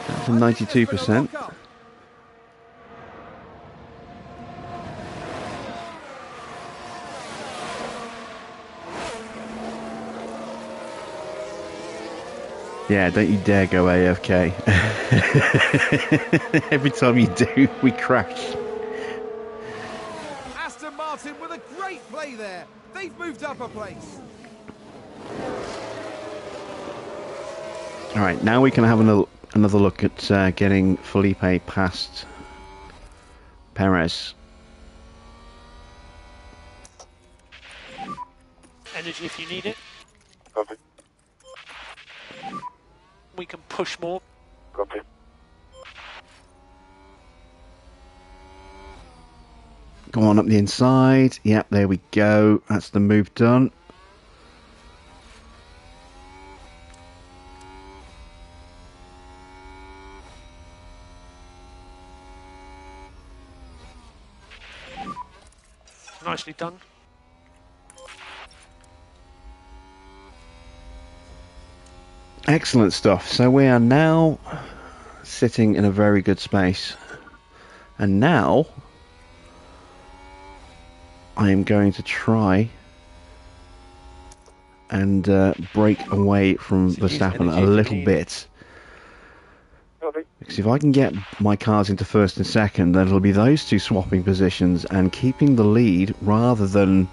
Down to 92%. Yeah, don't you dare go AFK. Every time you do, we crash. Aston Martin with a great play there. They've moved up a place. Alright, now we can have another look at getting Felipe past Perez. Energy if you need it. Copy. We can push more. Copy. Go on up the inside. Yep, there we go. That's the move done. Nicely done. Excellent stuff. So we are now sitting in a very good space. And now I am going to try and break away from Verstappen a little bit. Copy. Because if I can get my cars into first and second, then it'll be those two swapping positions and keeping the lead rather than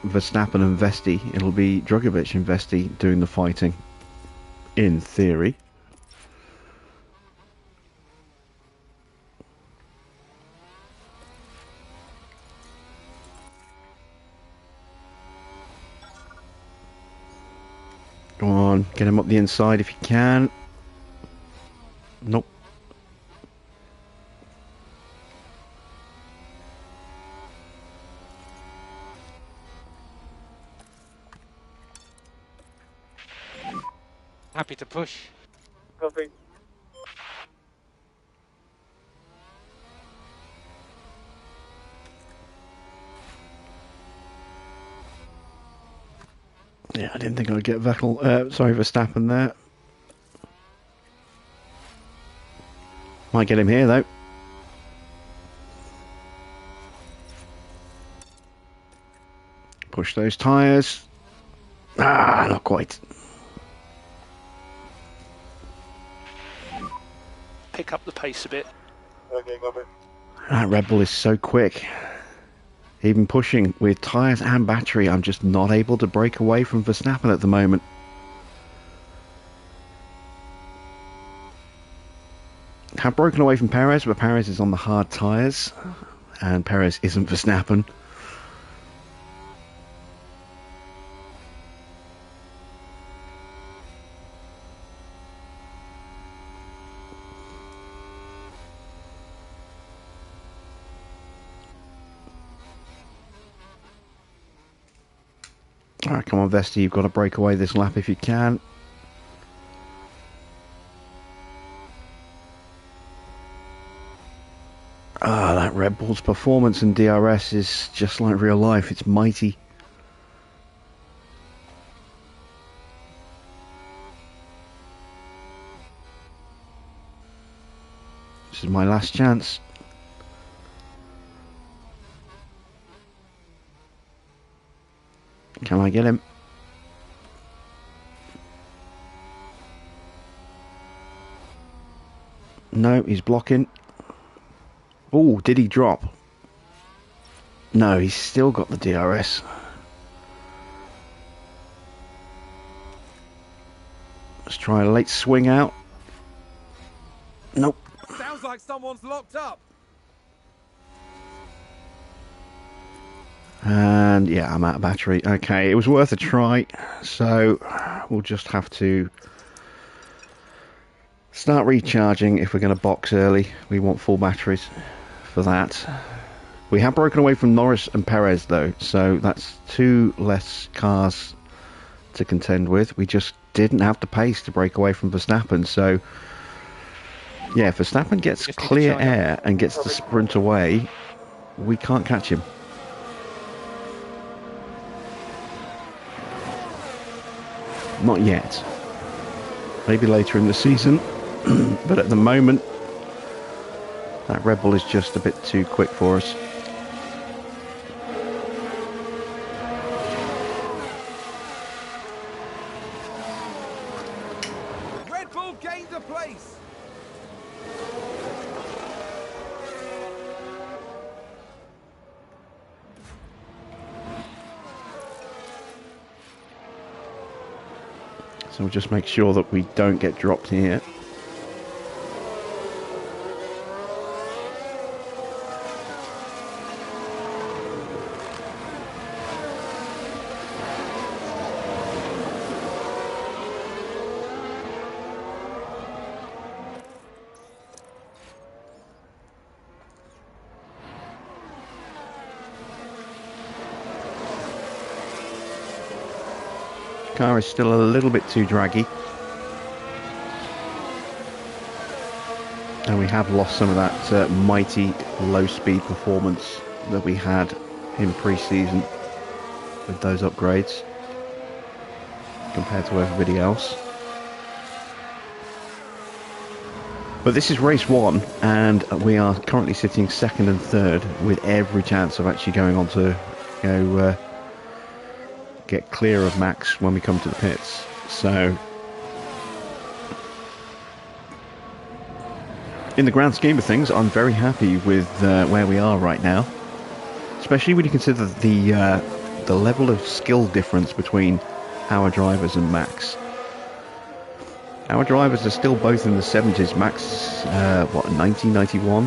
Verstappen and Vesti. It'll be Drugovich and Vesti doing the fighting, in theory. Go on, get him up the inside if you can. Nope. Happy to push. Copy. Yeah, I didn't think I'd get Verstappen there. Might get him here though. Push those tyres. Ah, not quite. Pick up the pace a bit. Okay, copy. That Red Bull is so quick. Even pushing with tyres and battery, I'm just not able to break away from Verstappen at the moment. Have broken away from Perez, but Perez is on the hard tyres, and Perez isn't Verstappen. Alright, come on Vesti, you've got to break away this lap if you can. Ah, that Red Bull's performance in DRS is just like real life, it's mighty. This is my last chance. Can I get him? No, he's blocking. Oh, did he drop? No, he's still got the DRS. Let's try a late swing out. Nope. Sounds like someone's locked up. And yeah, I'm out of battery. Okay, it was worth a try, so we'll just have to start recharging if we're going to box early. We want full batteries for that. We have broken away from Norris and Perez though, so that's 2 less cars to contend with. We just didn't have the pace to break away from Verstappen, so yeah, if Verstappen gets clear air and gets the sprint away, we can't catch him. Not yet. Maybe later in the season, but at the moment, that Red Bull is just a bit too quick for us. Red Bull gained a place. So we'll just make sure that we don't get dropped here. Car is still a little bit too draggy, and we have lost some of that mighty low speed performance that we had in pre-season with those upgrades compared to everybody else. But this is race 1, and we are currently sitting 2nd and 3rd with every chance of actually going on to get clear of Max when we come to the pits. So in the grand scheme of things, I'm very happy with where we are right now, especially when you consider the level of skill difference between our drivers and Max. Our drivers are still both in the 70s. Max, 1991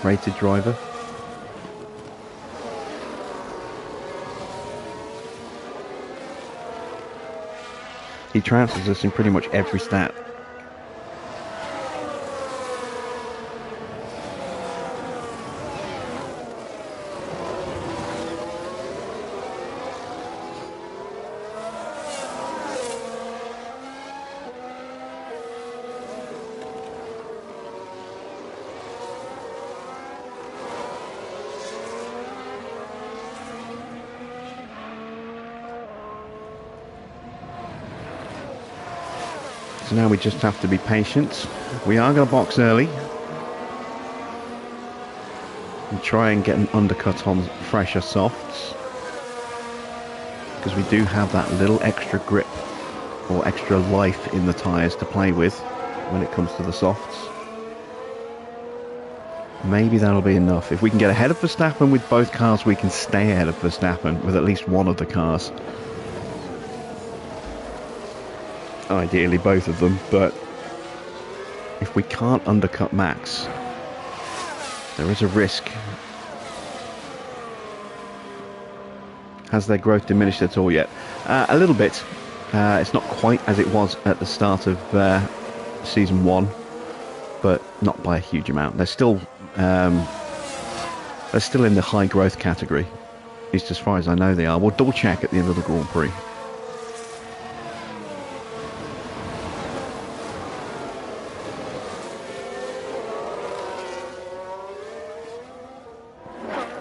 rated driver. He trounces us in pretty much every stat. So now we just have to be patient. We are going to box early and try and get an undercut on fresher softs, because we do have that little extra grip or extra life in the tyres to play with when it comes to the softs. Maybe that'll be enough. If we can get ahead of Verstappen with both cars, we can stay ahead of Verstappen with at least one of the cars. Ideally both of them, but if we can't undercut Max, there is a risk. Has their growth diminished at all yet? A little bit. It's not quite as it was at the start of Season 1, but not by a huge amount. They're still in the high growth category, at least as far as I know they are. We'll double check at the end of the Grand Prix.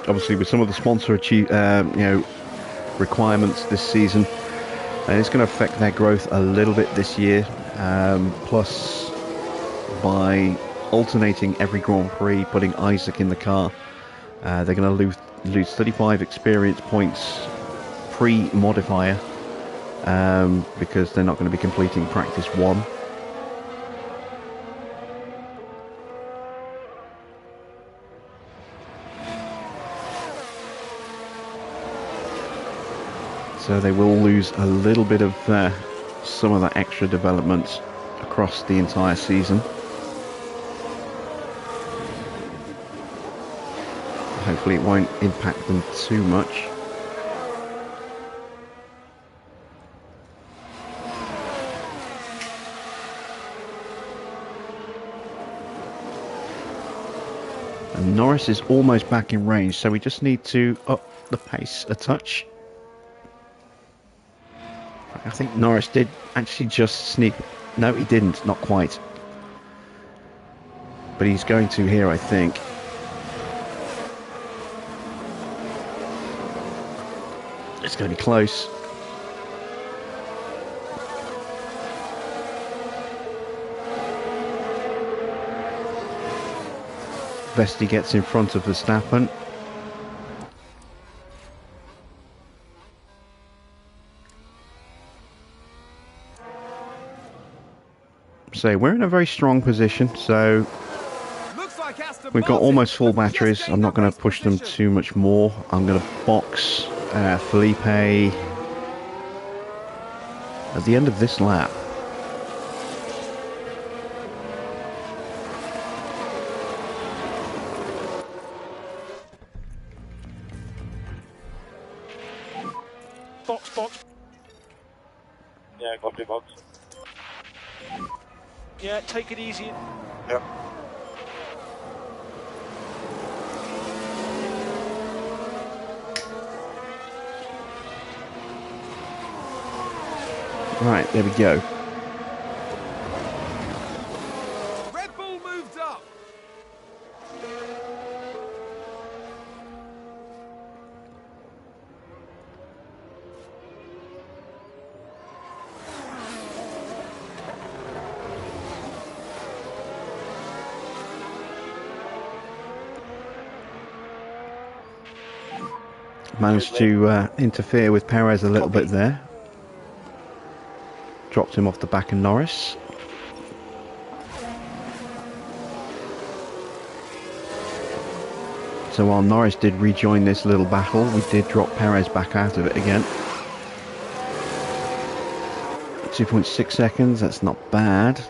Obviously, with some of the sponsor requirements this season, and it's going to affect their growth a little bit this year. Plus, by alternating every Grand Prix, putting Isaac in the car, they're going to lose 35 experience points pre-modifier because they're not going to be completing practice 1. So they will lose a little bit of some of that extra development across the entire season. Hopefully it won't impact them too much. And Norris is almost back in range, so we just need to up the pace a touch. I think Norris did actually just sneak. No, he didn't. Not quite. But he's going to here, I think. It's going to be close. Vesti gets in front of Verstappen. So we're in a very strong position, so we've got almost full batteries. I'm not going to push them too much more. I'm going to box Felipe at the end of this lap. Box. Yeah, copy box. Yeah, take it easy. Yep. Right, there we go. Red Bull moved up. Managed to interfere with Perez a little bit there. Dropped him off the back of Norris. So while Norris did rejoin this little battle, we did drop Perez back out of it again. 2.6 seconds, that's not bad.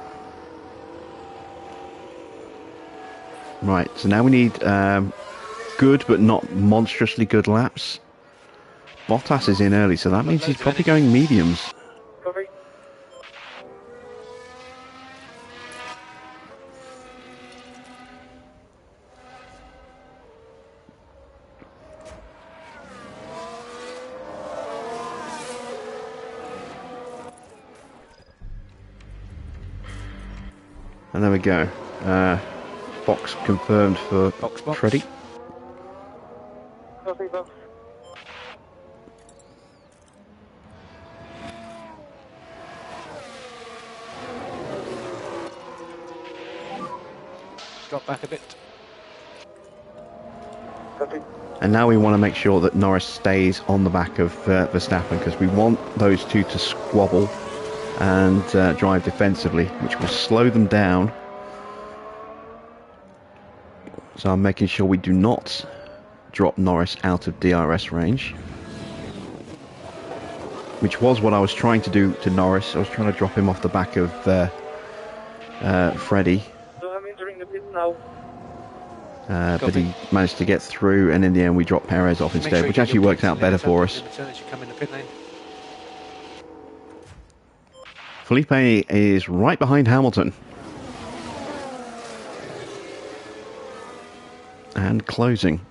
Right, so now we need good but not monstrously good laps. Bottas is in early, so that means he's probably going mediums. Copy. And there we go. Box confirmed for Box. Freddy. Copy box. Drop back a bit. Copy. And now we want to make sure that Norris stays on the back of Verstappen, because we want those two to squabble and drive defensively, which will slow them down. So I'm making sure we do not drop Norris out of DRS range. Which was what I was trying to do to Norris. I was trying to drop him off the back of Freddie. So I'm entering the pit now. But he managed to get through, and in the end we dropped Perez off instead, which actually worked out better for us. Felipe is right behind Hamilton. And closing.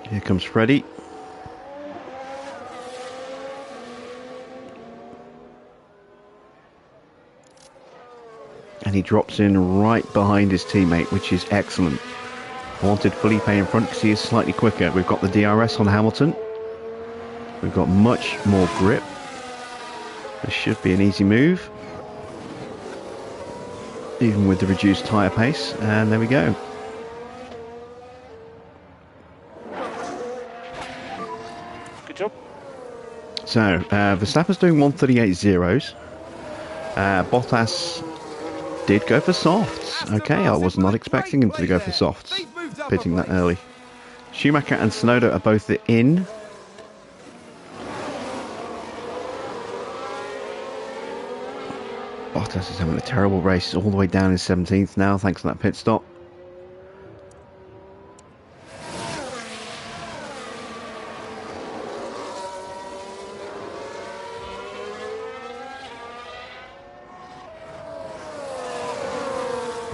Here comes Freddie. And he drops in right behind his teammate, which is excellent. I wanted Felipe in front because he is slightly quicker. We've got the DRS on Hamilton. We've got much more grip. This should be an easy move, even with the reduced tyre pace. And there we go. Good job. So, Verstappen's doing 138.0s. Bottas did go for softs. Okay, I was not expecting him to go for softs, pitting that early. Schumacher and Tsunoda are both in. Bottas is having a terrible race, all the way down in 17th now, thanks to that pit stop.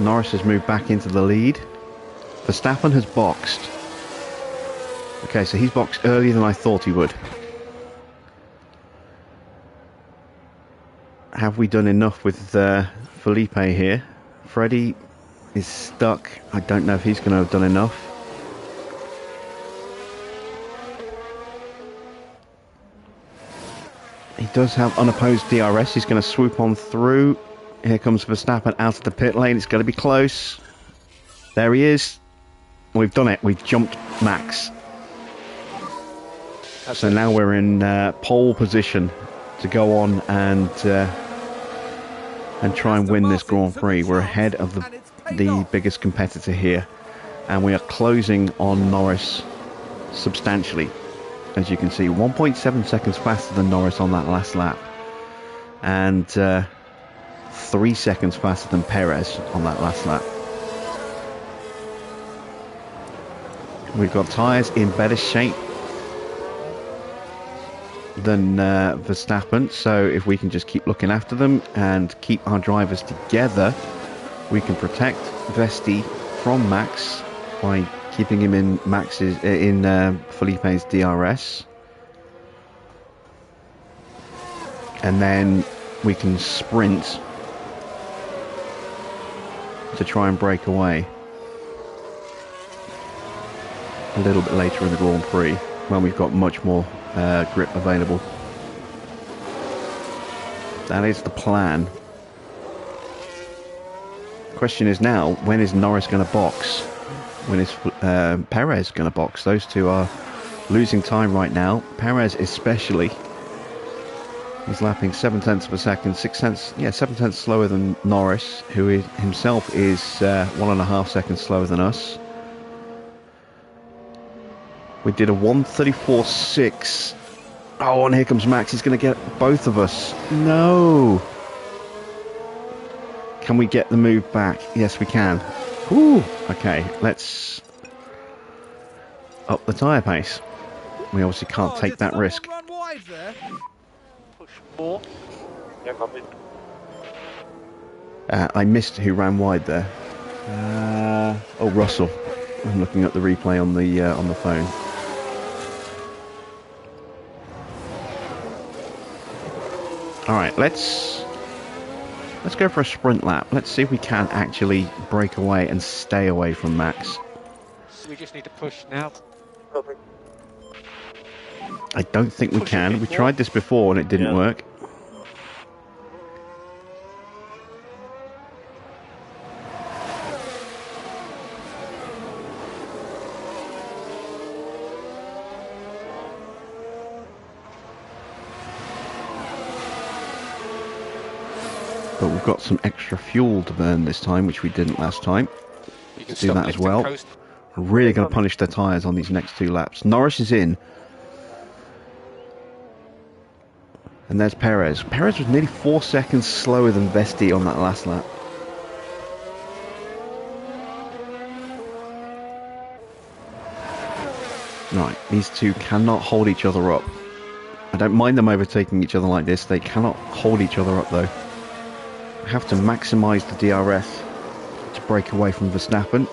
Norris has moved back into the lead. Verstappen has boxed. Okay, so he's boxed earlier than I thought he would. Have we done enough with Felipe here? Freddie is stuck. I don't know if he's going to have done enough. He does have unopposed DRS. He's going to swoop on through. Here comes Verstappen out of the pit lane. It's going to be close. There he is. We've done it. We've jumped Max. So now we're in pole position to go on and try and win this Grand Prix. We're ahead of the biggest competitor here, and we are closing on Norris substantially. As you can see, 1.7 seconds faster than Norris on that last lap, and 3 seconds faster than Perez on that last lap. We've got tyres in better shape than Verstappen, so if we can just keep looking after them and keep our drivers together, we can protect Vesti from Max by keeping him in Felipe's DRS, and then we can sprint to try and break away a little bit later in the Grand Prix when we've got much more grip available. That is the plan. Question is now, when is Norris going to box? When is Perez going to box? Those two are losing time right now. Perez especially. He's lapping 7 tenths per second, 7 tenths slower than Norris, who himself is 1.5 seconds slower than us. We did a 134.6. Oh, and here comes Max. He's going to get both of us. No. Can we get the move back? Yes, we can. Whew. Okay, let's up the tyre pace. We obviously can't take that risk. Run wide there. Push more. Yeah, copy. I missed who ran wide there. Oh, Russell. I'm looking at the replay on the phone. All right, let's go for a sprint lap. Let's see if we can actually break away and stay away from Max. So we just need to push now. Perfect. I don't think we Push a can. bit We more. tried this before and it didn't work. but we've got some extra fuel to burn this time, which we didn't last time. You can Let's do stop that as lifting well. coast. We're really going to punish their tyres on these next 2 laps. Norris is in. And there's Perez. Perez was nearly 4 seconds slower than Vesti on that last lap. Right, these two cannot hold each other up. I don't mind them overtaking each other like this. They cannot hold each other up though. I have to maximise the DRS to break away from Verstappen.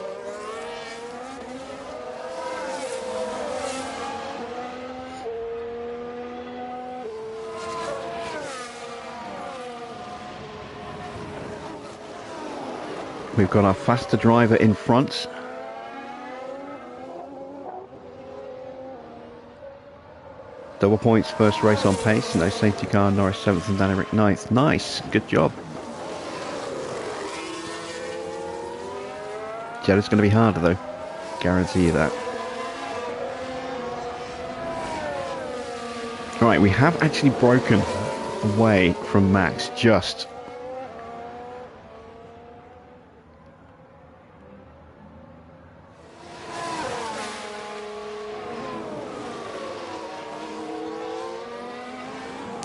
We've got our faster driver in front. Double points, first race on pace, no safety car, Norris 7th and Danny Rick 9th. Nice, good job. Jeddah's going to be harder though, guarantee you that. Right, we have actually broken away from Max just.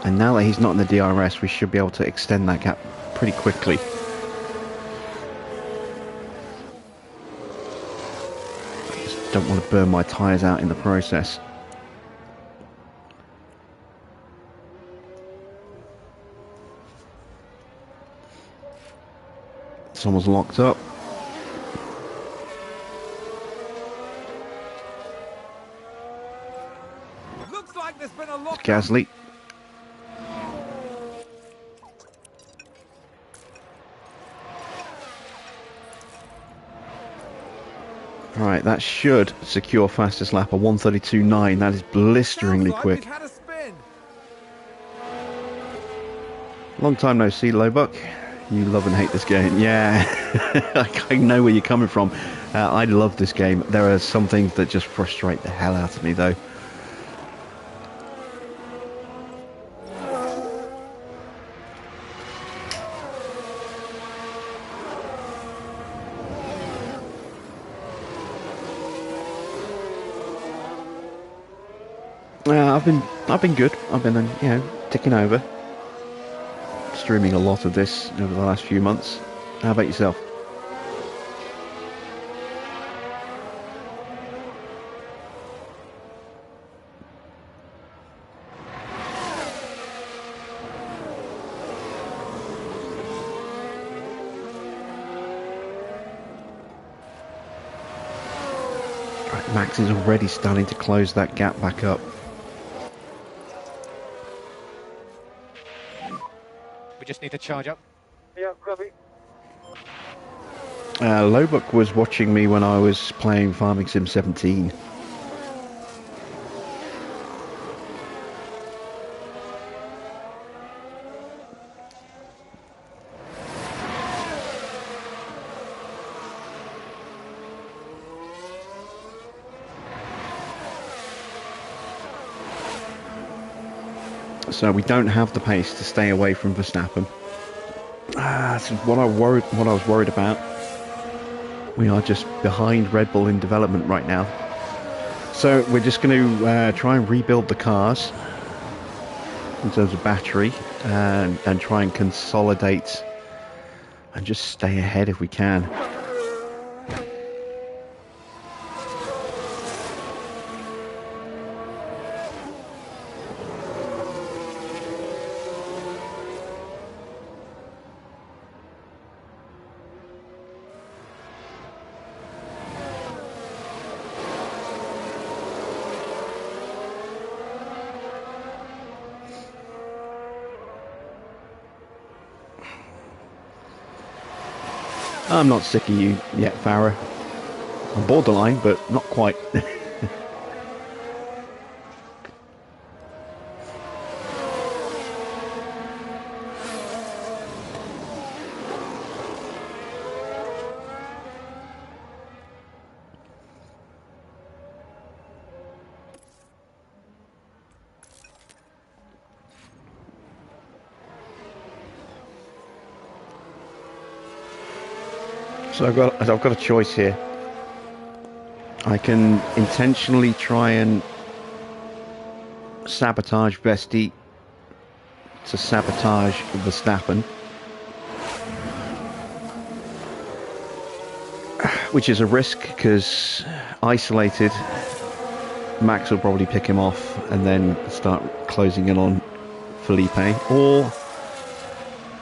And now that he's not in the DRS, we should be able to extend that gap pretty quickly. I just don't want to burn my tyres out in the process. Someone's locked up. Looks like there's been a lock. Gasly. Right, that should secure fastest lap, a 1:32.9. That is blisteringly Sounds like quick. we've had a spin. Long time no see, Lowbuck. You love and hate this game. Yeah, I know where you're coming from. I love this game. There are some things that just frustrate the hell out of me, though. I've been good. I've been, you know, ticking over. Streaming a lot of this over the last few months. How about yourself? Right, Max is already starting to close that gap back up. We just need to charge up. Yeah, copy. Lowbuck was watching me when I was playing Farming Sim 17. So we don't have the pace to stay away from Verstappen. That's what I was worried about. We are just behind Red Bull in development right now. So we're just going to try and rebuild the cars in terms of battery and try and consolidate and just stay ahead if we can. I'm not sick of you yet, Farah. I'm borderline, but not quite. So I've got a choice here. I can intentionally try and sabotage Vesti to sabotage Verstappen, which is a risk because isolated, Max will probably pick him off and then start closing in on Felipe, or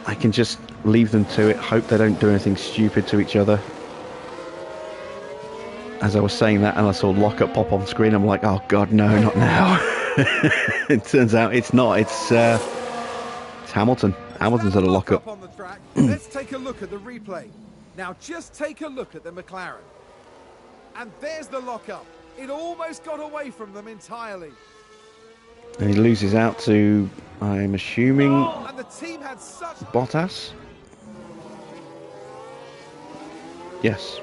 I can just leave them to it, hope they don't do anything stupid to each other. As I was saying that and I saw lockup pop on screen, I'm like, oh god, no, not now. It turns out it's not, it's Hamilton. Hamilton's at a lockup. On the track. Let's take a look at the replay. Now just take a look at the McLaren. And there's the lockup. It almost got away from them entirely. And he loses out to, I'm assuming, And the team had such... Bottas? Yes.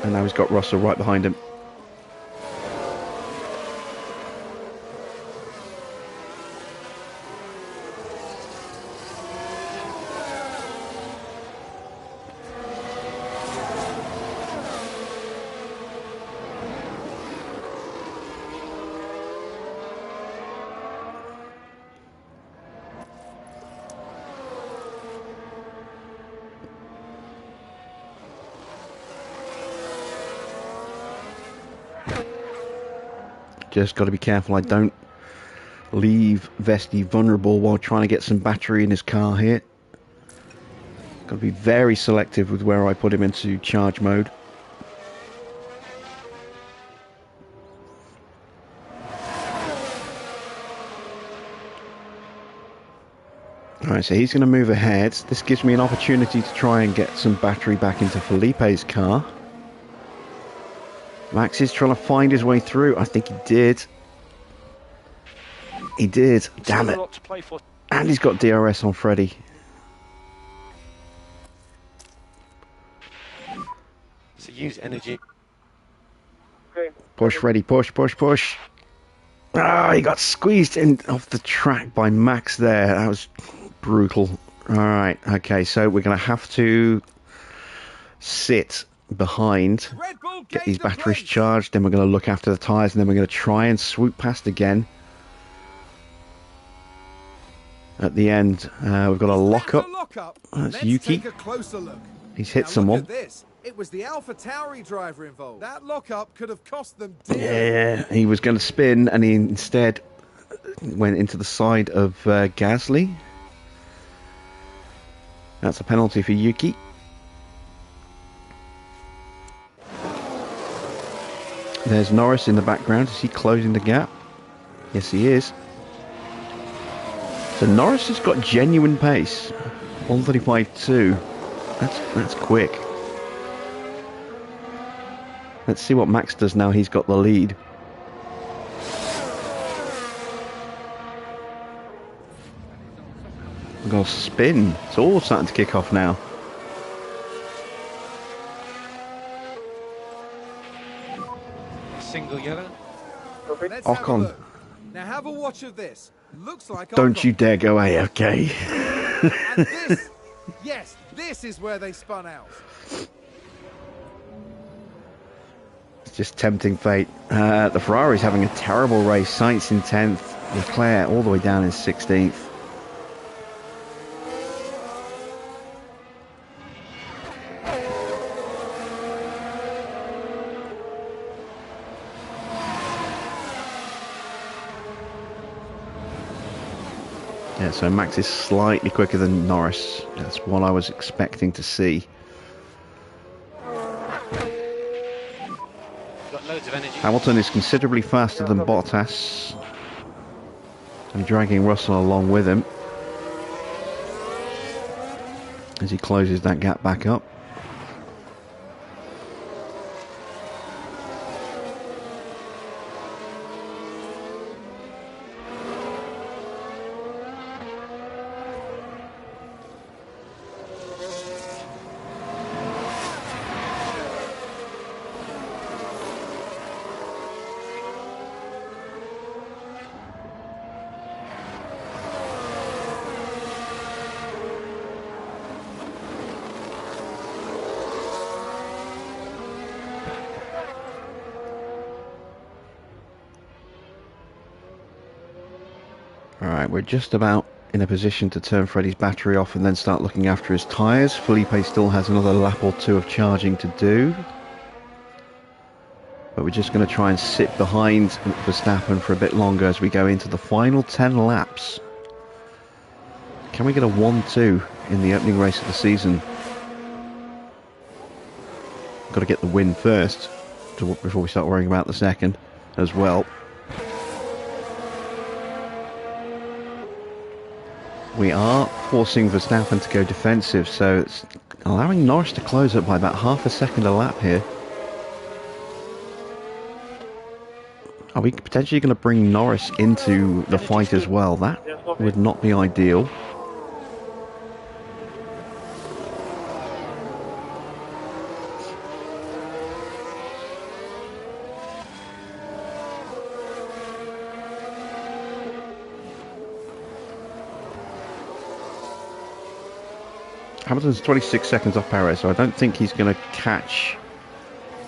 And now he's got Russell right behind him. Just got to be careful I don't leave Vesti vulnerable while trying to get some battery in his car here. Got to be very selective with where I put him into charge mode. Alright, so he's going to move ahead. This gives me an opportunity to try and get some battery back into Felipe's car. Max is trying to find his way through. I think he did. He did. Damn it. And he's got DRS on Freddy. So use energy. Okay. Push, Freddy. Push, push, push. Ah, he got squeezed in off the track by Max there. That was brutal. Alright, okay, so we're going to have to sit behind, get these batteries charged, then we're going to look after the tyres, and then we're going to try and swoop past again. At the end, we've got a lockup. That's Yuki. He's hit someone. It was the AlphaTauri driver involved. That lockup could have cost them dearly. Yeah, he was going to spin, and he instead went into the side of Gasly. That's a penalty for Yuki. There's Norris in the background. Is he closing the gap? Yes, he is. So Norris has got genuine pace. 1:35.2. That's quick. Let's see what Max does now he's got the lead. We've got a spin. It's all starting to kick off now. Single yellow. Let's have a Ocon. look. Now have a watch of this. Looks like Don't Ocon. you dare go AFK. And this, yes, this is where they spun out. It's just tempting fate. The Ferrari's having a terrible race. Sainz in 10th. Leclerc all the way down in 16th. Yeah, so Max is slightly quicker than Norris. That's what I was expecting to see. Got loads of energy. Hamilton is considerably faster than Bottas. And dragging Russell along with him as he closes that gap back up. Alright, we're just about in a position to turn Freddie's battery off and then start looking after his tyres. Felipe still has another lap or two of charging to do. But we're just going to try and sit behind Verstappen for a bit longer as we go into the final 10 laps. Can we get a 1-2 in the opening race of the season? Got to get the win first before we start worrying about the second as well. We are forcing Verstappen to go defensive, so it's allowing Norris to close up by about half a second a lap here. Are we potentially going to bring Norris into the fight as well? That would not be ideal. Hamilton's 26 seconds off Perez, so I don't think he's going to catch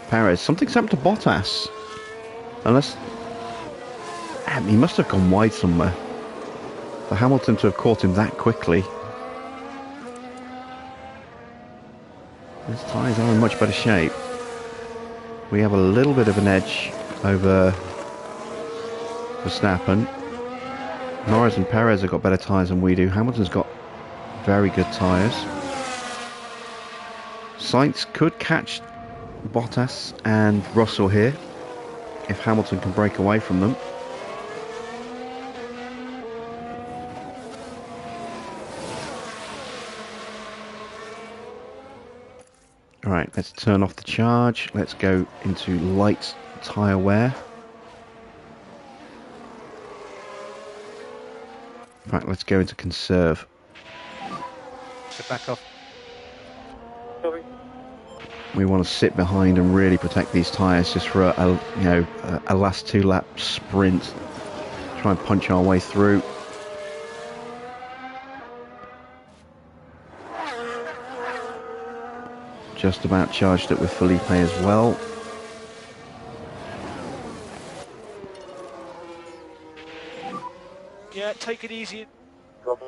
Perez. Something's happened to Bottas. Unless... he must have gone wide somewhere. For Hamilton to have caught him that quickly. His tyres are in much better shape. We have a little bit of an edge over Verstappen. Norris and Perez have got better tyres than we do. Hamilton's got very good tyres. Sainz could catch Bottas and Russell here if Hamilton can break away from them. Alright, let's turn off the charge. Let's go into light tyre wear. In fact, let's go into conserve. So back off. Sorry. We want to sit behind and really protect these tyres just for a last 2 lap sprint. Try and punch our way through. Just about charged up with Felipe as well. Yeah, take it easy. Copy.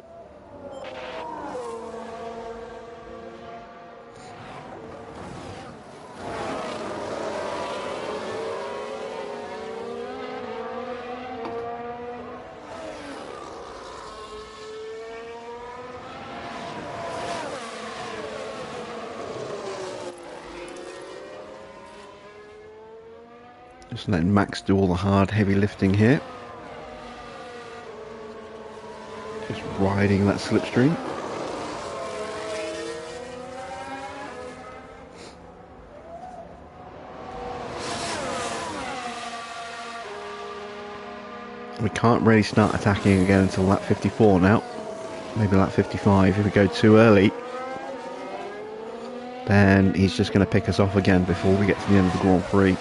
Just letting Max do all the hard, heavy lifting here. Just riding that slipstream. We can't really start attacking again until lap 54 now. Maybe lap 55. If we go too early, then he's just going to pick us off again before we get to the end of the Grand Prix.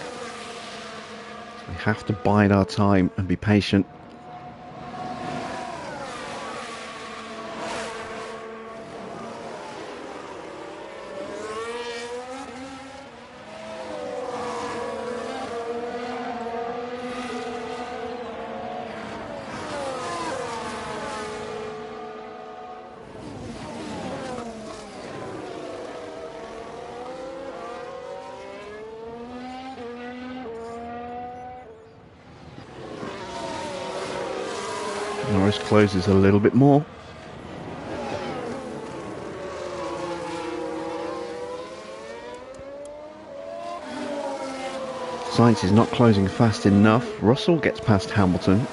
We have to bide our time and be patient. Norris closes a little bit more. Sainz is not closing fast enough. Russell gets past Hamilton.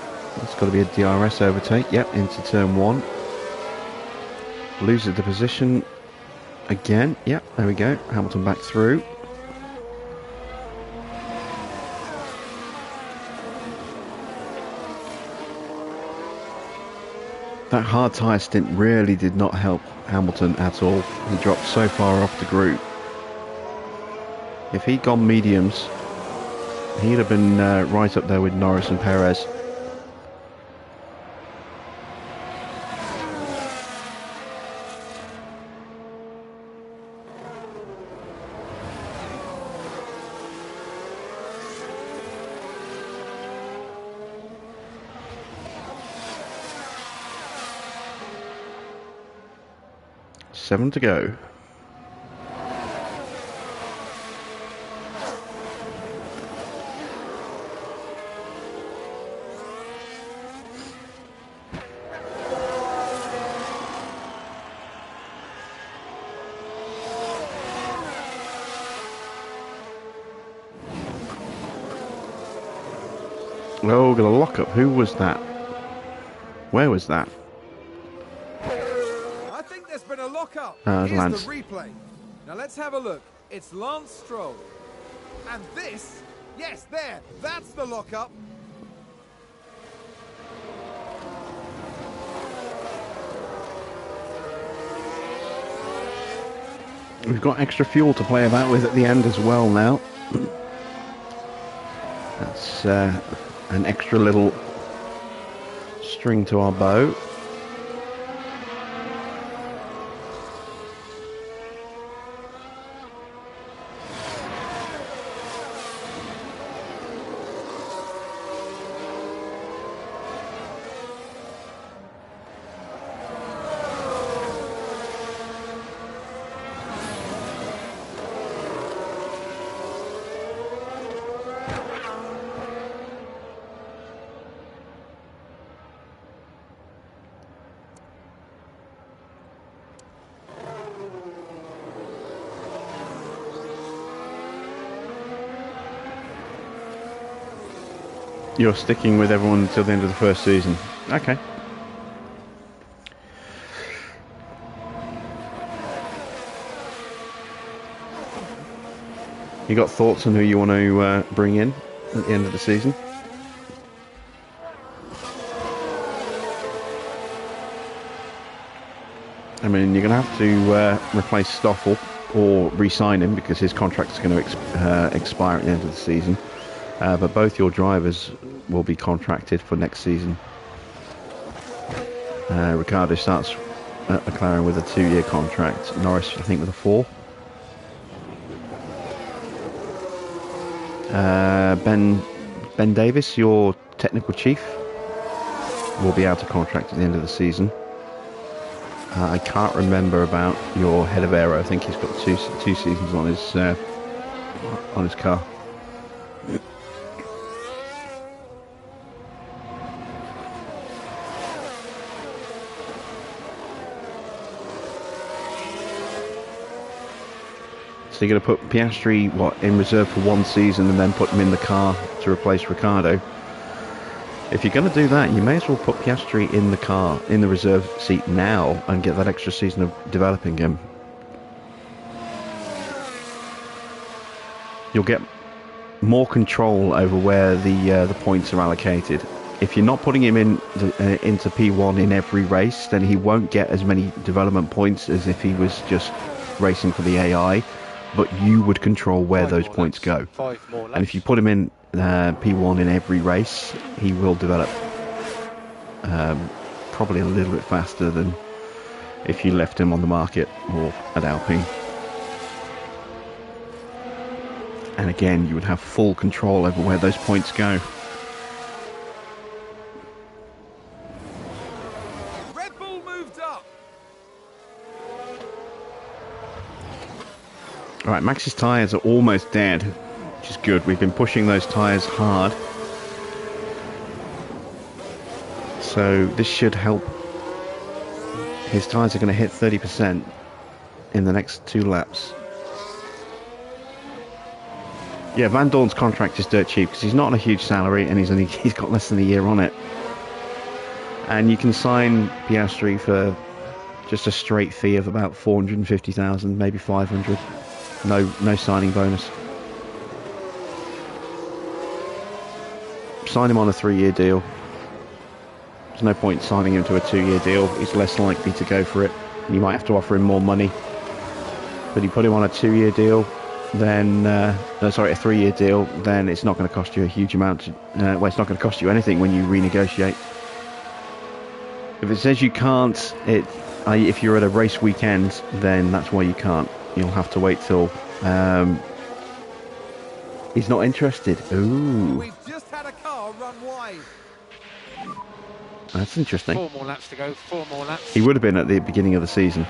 It's got to be a DRS overtake. Yep, into turn 1. Loses the position again. Yep, there we go. Hamilton back through. That hard tyre stint really did not help Hamilton at all. He dropped so far off the group. If he'd gone mediums, he'd have been right up there with Norris and Perez. 7 to go. Oh, got a lockup. Who was that? Where was that? I think there's been a lockup. Here's Here's the Lance. replay. Now let's have a look. It's Lance Stroll. And this, yes, there, that's the lockup. We've got extra fuel to play about with at the end as well now. That's an extra little string to our bow. You're sticking with everyone until the end of the first season. Okay. You got thoughts on who you want to bring in at the end of the season? I mean, you're going to have to replace Stoffel or re-sign him because his contract's going to expire at the end of the season. But both your drivers will be contracted for next season. Ricciardo starts at McLaren with a 2-year contract. Norris, I think, with a 4. Ben Davis, your technical chief, will be out of contract at the end of the season. I can't remember about your head of aero. I think he's got two seasons on his car. So you're going to put Piastri, in reserve for 1 season and then put him in the car to replace Ricciardo. If you're going to do that, you may as well put Piastri in the car, in the reserve seat now, and get that extra season of developing him. You'll get more control over where the points are allocated. If you're not putting him into P1 in every race, then he won't get as many development points as if he was just racing for the AI. But you would control where those points go. 5 more laps. And if you put him in P1 in every race, he will develop probably a little bit faster than if you left him on the market or at Alpine. And again, you would have full control over where those points go. Red Bull moved up. Alright, Max's tyres are almost dead, which is good. We've been pushing those tyres hard. So this should help. His tyres are going to hit 30% in the next 2 laps. Yeah, Van Dorn's contract is dirt cheap because he's not on a huge salary and he's got less than a year on it. And you can sign Piastri for just a straight fee of about 450,000, maybe 500. No signing bonus. Sign him on a 3-year deal. There's no point signing him to a 2-year deal. He's less likely to go for it. You might have to offer him more money. But you put him on a 2-year deal, then a 3-year deal, then it's not going to cost you a huge amount. Well, it's not going to cost you anything when you renegotiate. If it says you can't, if you're at a race weekend, then that's why you can't. You'll have to wait till he's not interested. Ooh, We've just had a car run wide. that's interesting. 4 more laps to go. 4 more laps. He would have been at the beginning of the season.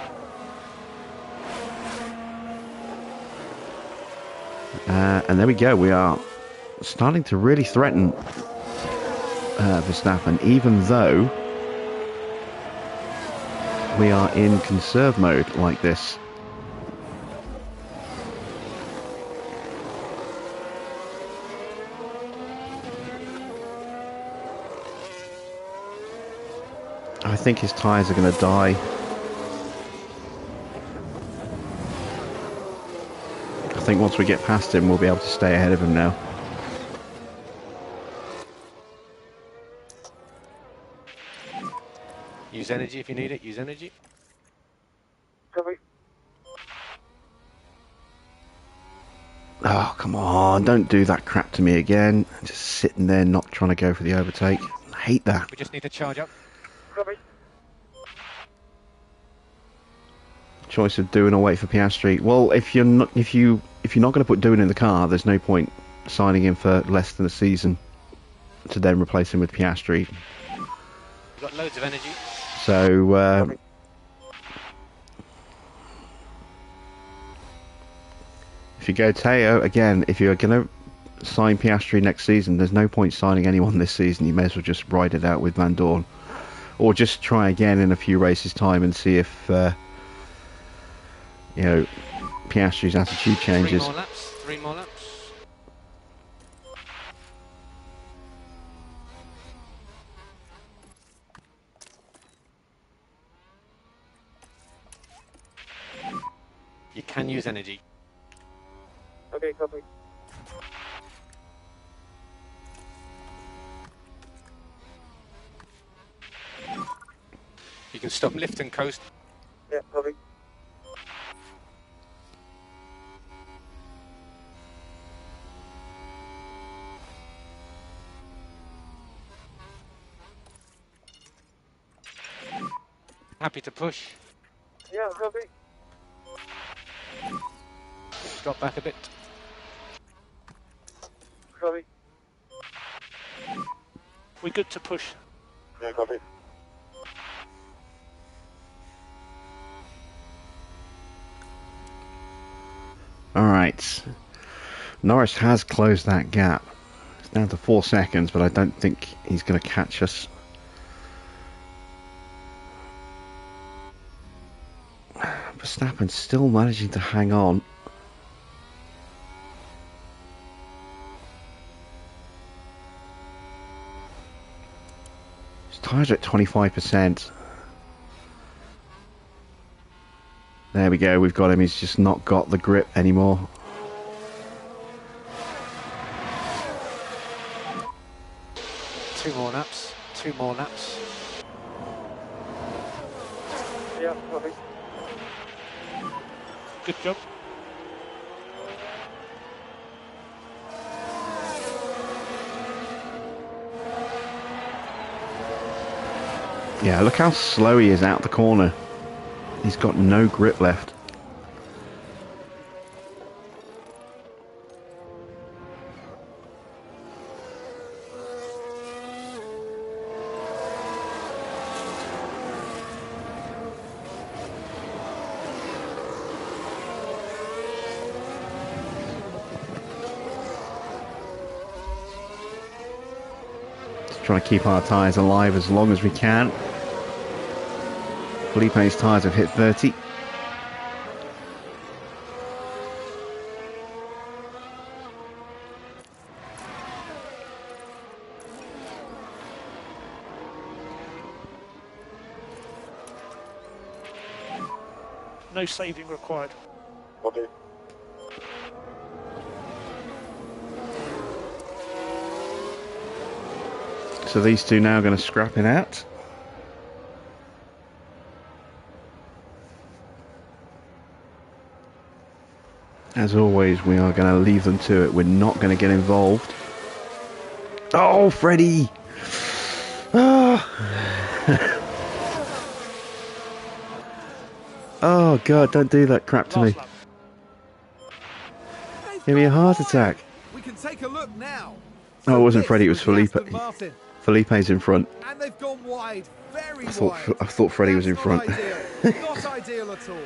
And there we go. We are starting to really threaten Verstappen, even though we are in conserve mode like this. I think his tyres are going to die. I think once we get past him, we'll be able to stay ahead of him now. Use energy if you need it. Use energy. Copy. Oh, come on. Don't do that crap to me again. Just sitting there not trying to go for the overtake. I hate that. We just need to charge up. Copy. Choice of doing or wait for Piastri. Well, if you're not going to put doing in the car, there's no point signing him for less than a season to then replace him with Piastri. We've got loads of energy. So if you go Teo again, if you're going to sign Piastri next season, there's no point signing anyone this season. You may as well just ride it out with Van Dorn, or just try again in a few races time and see if you know, Piastri's attitude changes. 3 more laps. 3 more laps. You can use energy. Okay, copy. You can stop, lift and coast. Yeah, copy. Happy to push. Yeah, copy. Drop back a bit. Copy. We're good to push. Yeah, copy. Alright. Norris has closed that gap. It's down to 4 seconds, but I don't think he's going to catch us. Verstappen's still managing to hang on. His tyres are at 25%. There we go, we've got him. He's just not got the grip anymore. Two more laps. 2 more laps. Yeah, copy. Good job. Yeah, look how slow he is out the corner. He's got no grip left. Trying to keep our tyres alive as long as we can. Felipe's tyres have hit 30. No saving required. Okay. So these two now are going to scrap it out. As always, we are going to leave them to it. We're not going to get involved. Oh, Freddie! Oh. Oh, God, don't do that crap to me. Last lap. Give me a heart attack. We can take a look now. Oh, it wasn't this Freddie, it was the Felipe. Aston Martin, Felipe's in front. and they've gone wide, very I wide. thought Freddie was in That's not front. ideal. Not ideal at all.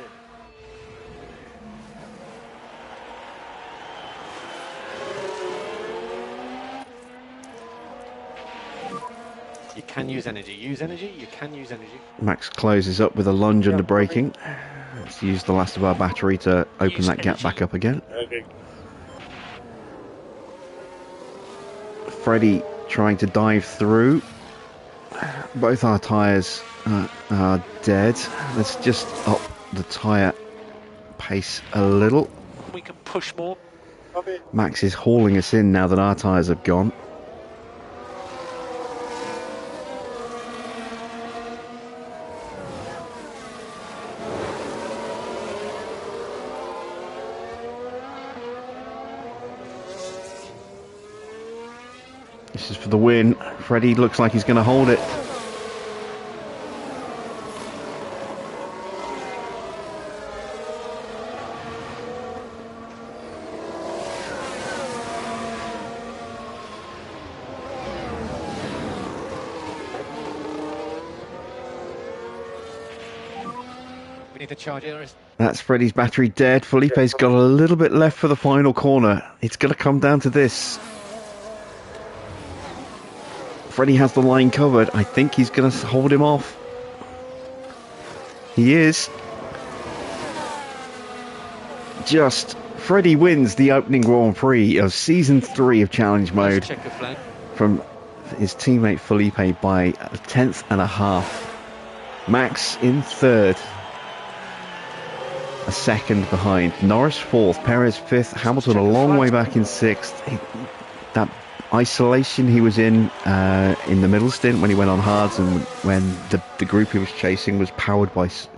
can use energy. Use energy, you can use energy. Max closes up with a lunge under braking. Let's use the last of our battery to open Use that gap energy. back up again. Okay. Freddie trying to dive through. Both our tyres are dead. Let's just up the tyre pace a little. We can push more. Copy. Max is hauling us in now that our tyres have gone. This is for the win. Freddie looks like he's going to hold it. We need to charge it. That's Freddie's battery dead. Felipe's got a little bit left for the final corner. It's going to come down to this. Freddie has the line covered. I think he's going to hold him off. He is. Just Freddie wins the opening Grand Prix of Season 3 of Challenge Mode Check the flag. from his teammate Felipe by a tenth and a half. Max in third. A second behind. Norris fourth. Perez fifth. Hamilton a long way back in sixth. That isolation he was in the middle stint when he went on hards and when the group he was chasing was powered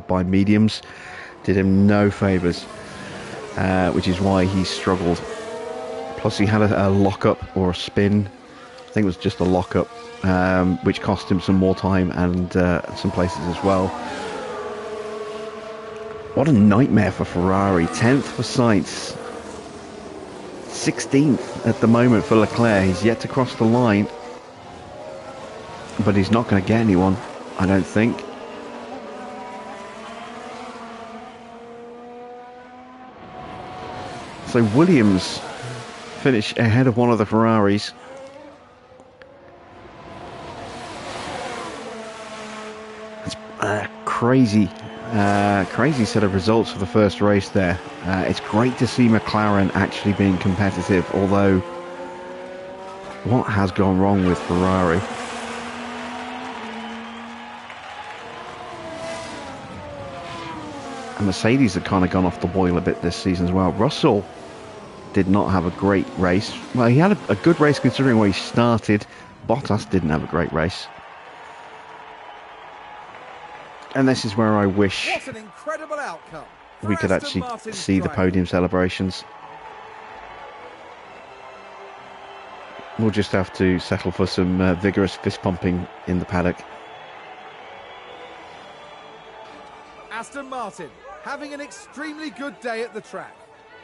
by mediums did him no favours, which is why he struggled. Plus he had a lock-up or a spin. I think it was just a lock-up, which cost him some more time and some places as well. What a nightmare for Ferrari. 10th for Sainz. 16th at the moment for Leclerc. He's yet to cross the line, but he's not going to get anyone, I don't think. So Williams finish ahead of one of the Ferraris. It's crazy set of results for the first race there. It's great to see McLaren actually being competitive, although what has gone wrong with Ferrari? And Mercedes have kind of gone off the boil a bit this season as well. Russell did not have a great race. Well, he had a good race considering where he started. Bottas didn't have a great race. And this is where I wish What an incredible outcome. we could actually see the podium celebrations. We'll just have to settle for some vigorous fist pumping in the paddock. Aston Martin having an extremely good day at the track.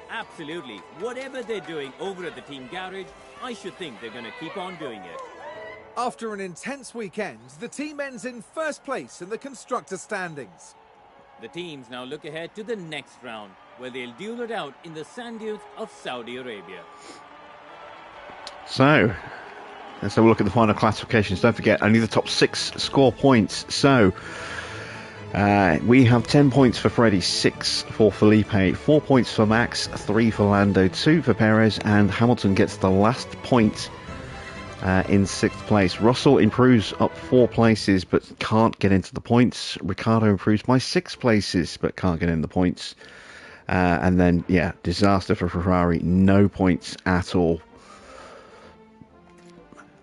Absolutely. Whatever they're doing over at the team garage, I should think they're going to keep on doing it. After an intense weekend, the team ends in first place in the constructor standings. The teams now look ahead to the next round, where they'll duel it out in the sand dunes of Saudi Arabia. So, let's have a look at the final classifications. Don't forget, only the top 6 score points. So, we have 10 points for Freddie, 6 for Felipe, 4 points for Max, 3 for Lando, 2 for Perez, and Hamilton gets the last point in 6th place. Russell improves up 4 places but can't get into the points. Ricciardo improves by 6 places but can't get in the points. And then, yeah, disaster for Ferrari, no points at all.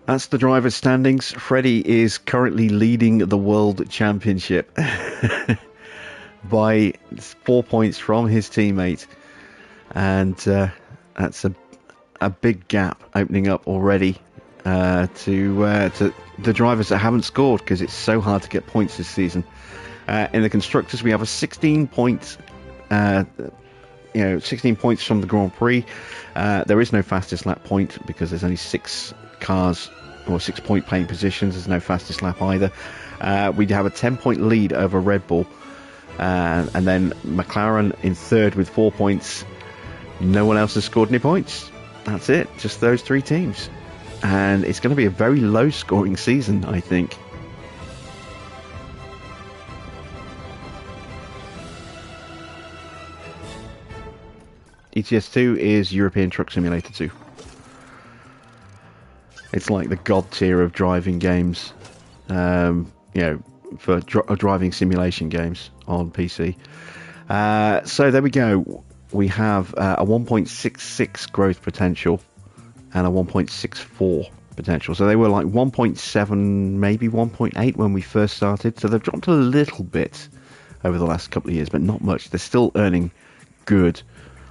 That's the driver's standings. Freddie is currently leading the World Championship by 4 points from his teammate. And that's a big gap opening up already to the drivers that haven't scored, because it's so hard to get points this season. In the constructors, we have a 16 points 16 points from the Grand Prix. There is no fastest lap point because there's only 6 cars or 6 point playing positions. There's no fastest lap either. We have a 10-point lead over Red Bull, and then McLaren in third with 4 points. No one else has scored any points. That's it, just those 3 teams, and it's going to be a very low scoring season, I think. ETS2 is European Truck Simulator 2. It's like the god tier of driving games, you know, for driving simulation games on PC. So there we go. We have a 1.66 growth potential and a 1.64 potential. So they were like 1.7, maybe 1.8 when we first started. So they've dropped a little bit over the last couple of years, but not much. They're still earning good,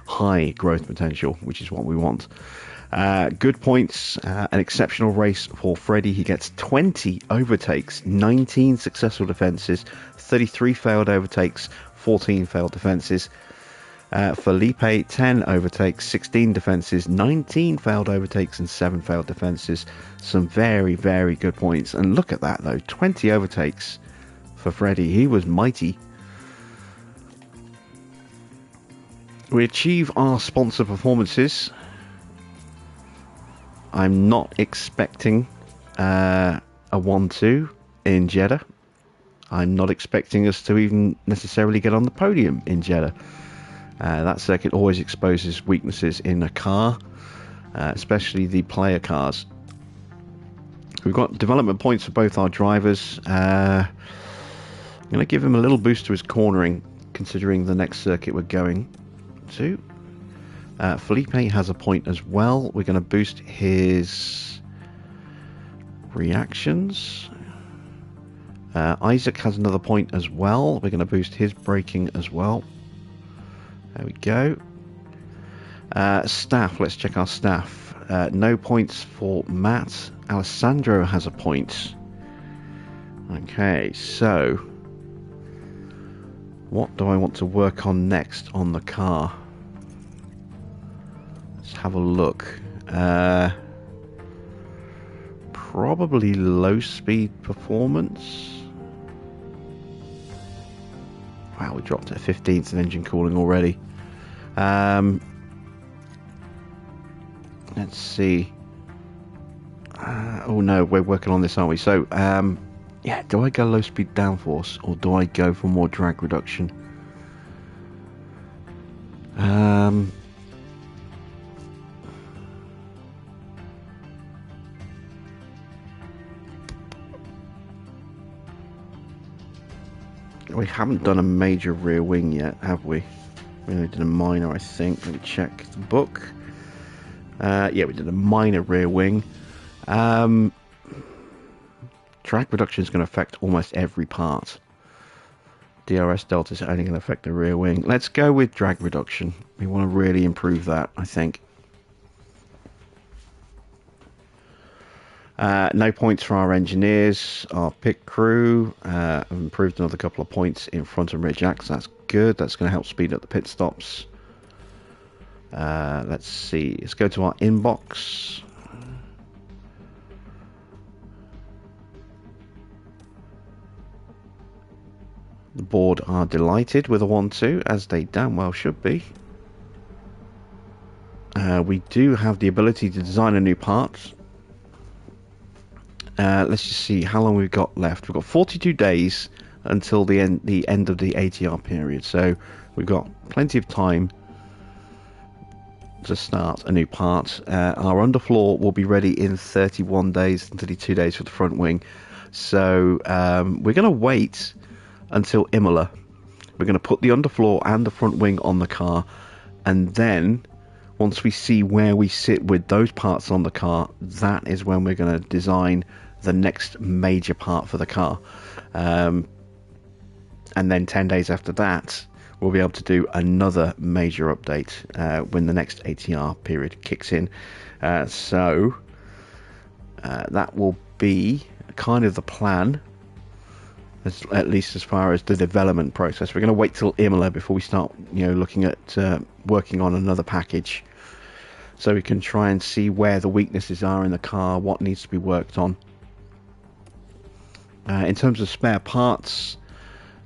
high growth potential, which is what we want. Good points, an exceptional race for Freddie. He gets 20 overtakes, 19 successful defences, 33 failed overtakes, 14 failed defences. Felipe, 10 overtakes, 16 defences, 19 failed overtakes and 7 failed defences. Some very, very good points. And look at that though, 20 overtakes for Freddie. He was mighty. We achieve our sponsor performances. I'm not expecting a 1-2 in Jeddah. I'm not expecting us to even necessarily get on the podium in Jeddah. That circuit always exposes weaknesses in a car, especially the player cars. We've got development points for both our drivers. I'm going to give him a little boost to his cornering, considering the next circuit we're going to. Felipe has a point as well. We're going to boost his reactions. Isaac has another point as well. We're going to boost his braking as well. There we go. Staff, let's check our staff. No points for Matt. Alessandro has a point. Okay, so what do I want to work on next on the car? Let's have a look. Probably low speed performance. Wow, we dropped to 15th of engine cooling already. Let's see. Oh no, we're working on this, aren't we? So, yeah, do I go low speed downforce or do I go for more drag reduction? We haven't done a major rear wing yet, have we? We only did a minor, I think. Let me check the book. Yeah, we did a minor rear wing. Drag reduction is going to affect almost every part. DRS delta is only going to affect the rear wing. Let's go with drag reduction. We want to really improve that, I think. No points for our engineers. Our pit crew have improved another couple of points in front and rear jacks. That's good. That's going to help speed up the pit stops. Let's see. Let's go to our inbox. The board are delighted with a 1-2, as they damn well should be. We do have the ability to design a new part. Let's just see how long we've got left. We've got 42 days until the end of the ATR period, so we've got plenty of time to start a new part. Our underfloor will be ready in 31 days and 32 days for the front wing. So we're going to wait until Imola. We're going to put the underfloor and the front wing on the car, and then once we see where we sit with those parts on the car, that is when we're going to design the next major part for the car. And then 10 days after that, we'll be able to do another major update when the next ATR period kicks in. So that will be kind of the plan, at least as far as the development process. We're going to wait till Imola before we start, looking at working on another package, so we can try and see where the weaknesses are in the car, what needs to be worked on. In terms of spare parts,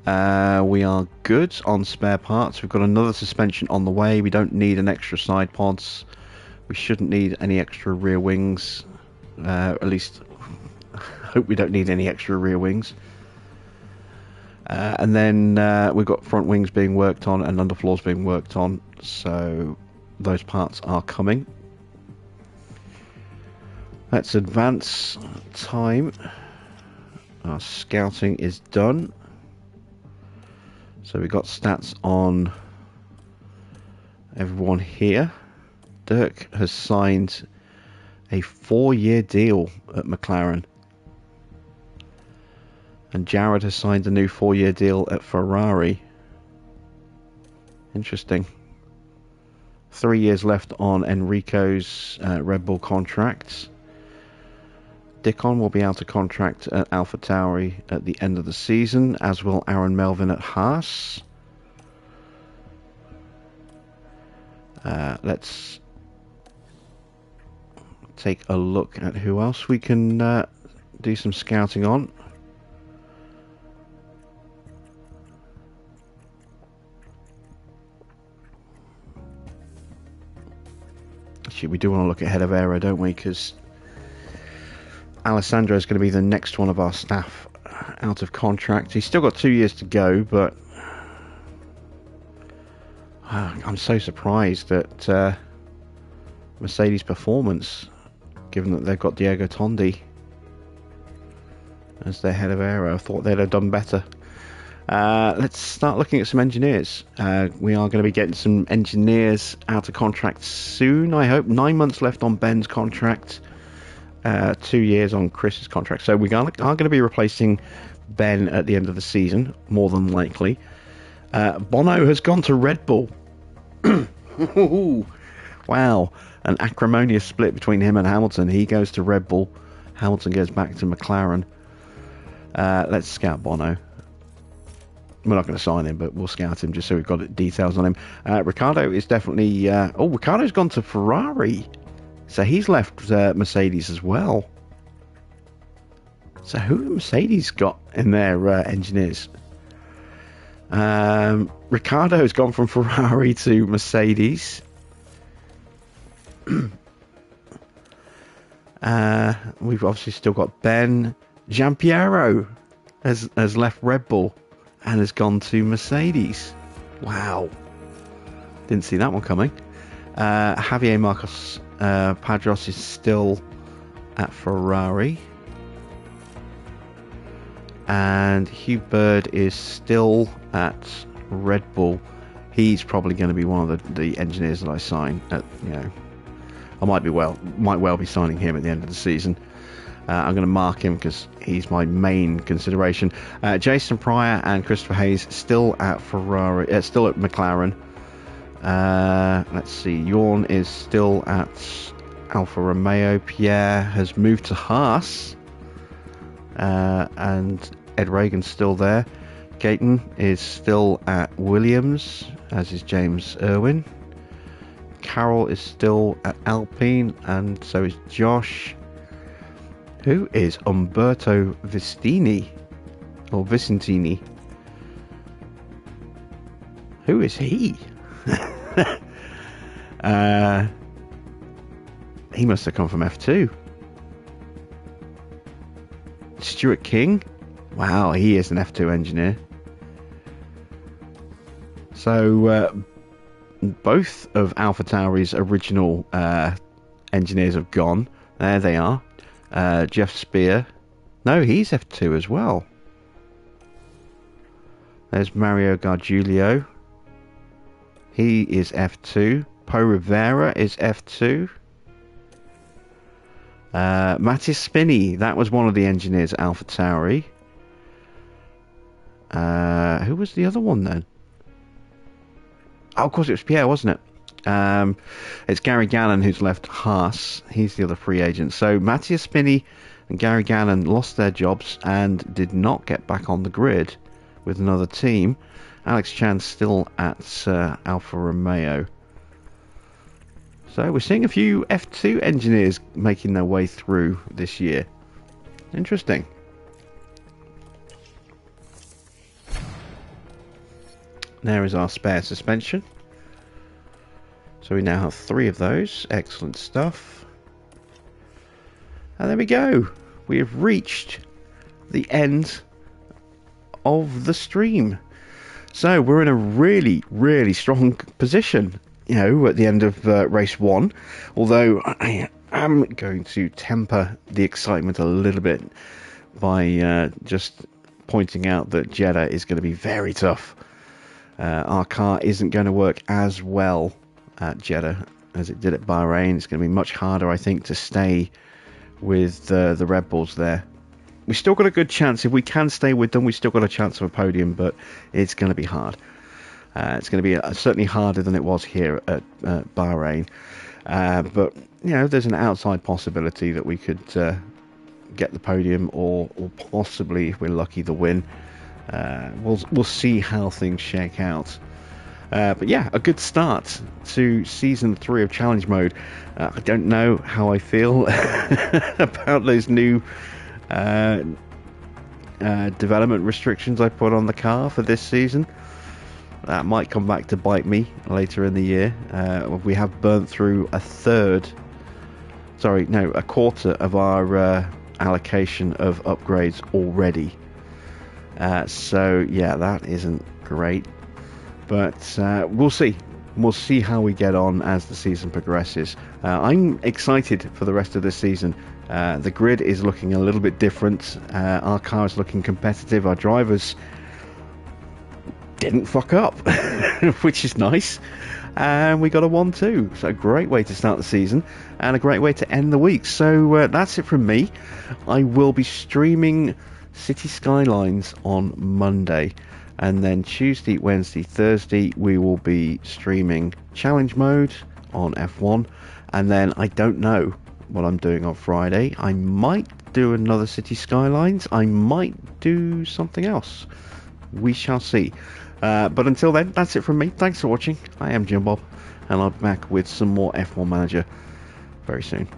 we are good on spare parts. We've got another suspension on the way. We don't need an extra side pods. We shouldn't need any extra rear wings. At least, I hope we don't need any extra rear wings. And then we've got front wings being worked on and underfloors being worked on. So those parts are coming. Let's advance time. Our scouting is done. So we've got stats on everyone here. Dirk has signed a 4-year deal at McLaren. And Jared has signed a new 4-year deal at Ferrari. Interesting. 3 years left on Enrico's Red Bull contract. Dickon will be out of contract at AlphaTauri at the end of the season, as will Aaron Melvin at Haas. Let's take a look at who else we can do some scouting on. Actually, we do want to look at head of aero, don't we? Because Alessandro is going to be the next one of our staff out of contract. He's still got 2 years to go, but I'm so surprised at Mercedes' performance, given that they've got Diego Tondi as their head of aero. I thought they'd have done better. Let's start looking at some engineers. We are going to be getting some engineers out of contract soon, I hope. 9 months left on Ben's contract. 2 years on Chris's contract. So we are going to be replacing Ben at the end of the season, more than likely. Bono has gone to Red Bull. Wow. An acrimonious split between him and Hamilton. He goes to Red Bull. Hamilton goes back to McLaren. Let's scout Bono. We're not going to sign him, but we'll scout him just so we've got details on him. Ricciardo is definitely... Ricciardo's gone to Ferrari. So he's left Mercedes as well. So who have Mercedes got in their engineers? Ricciardo's gone from Ferrari to Mercedes. We've obviously still got Ben. Giampiero has left Red Bull and has gone to Mercedes. Wow. Didn't see that one coming. Javier Marcos Padros is still at Ferrari. And Hugh Bird is still at Red Bull. He's probably going to be one of the engineers that I sign. I might well be signing him at the end of the season. I'm going to mark him because he's my main consideration. Jason Pryor and Christopher Hayes still at Ferrari, still at McLaren. Let's see. Jorn is still at Alfa Romeo. Pierre has moved to Haas, and Ed Reagan's still there. Gayton is still at Williams, as is James Irwin. Carroll is still at Alpine, and so is Josh. Who is Umberto Vicentini? Or Vicentini? Who is he? He must have come from F2. Stuart King? Wow, he is an F2 engineer. So both of AlphaTauri's original engineers have gone. There they are. Jeff Spear. No, he's F2 as well. There's Mario Gargiulio. He is F2. Po Rivera is F2. Mattis Spinney, that was one of the engineers at AlphaTauri. Who was the other one then? Oh, of course it was Pierre, wasn't it? It's Gary Gannon who's left Haas. He's the other free agent. So Matthias Spinney and Gary Gannon lost their jobs and did not get back on the grid with another team. Alex Chan's still at Alfa Romeo. So we're seeing a few F2 engineers making their way through this year. Interesting. There is our spare suspension. So we now have 3 of those. Excellent stuff. And there we go. We have reached the end of the stream. So we're in a really, really strong position. at the end of race 1, although I am going to temper the excitement a little bit by just pointing out that Jeddah is going to be very tough. Our car isn't going to work as well at Jeddah as it did at Bahrain. It's going to be much harder, I think, to stay with the Red Bulls there. We still got a good chance. If we can stay with them, we still got a chance of a podium, but it's going to be hard. It's going to be certainly harder than it was here at Bahrain. But, there's an outside possibility that we could get the podium or possibly, if we're lucky, the win. We'll see how things shake out. But yeah, a good start to Season 3 of Challenge Mode. I don't know how I feel about those new development restrictions I put on the car for this season. That might come back to bite me later in the year. We have burnt through a quarter of our allocation of upgrades already. So yeah, that isn't great. But we'll see. We'll see how we get on as the season progresses. I'm excited for the rest of this season. The grid is looking a little bit different. Our car is looking competitive. Our drivers didn't fuck up, which is nice. And we got a 1-2. So a great way to start the season and a great way to end the week. So that's it from me. I will be streaming City Skylines on Monday. And then Tuesday, Wednesday, Thursday, we will be streaming Challenge Mode on F1. And then I don't know what I'm doing on Friday. I might do another City Skylines. I might do something else. We shall see. But until then, that's it from me. Thanks for watching. I am Jim Bob, and I'll be back with some more F1 Manager very soon.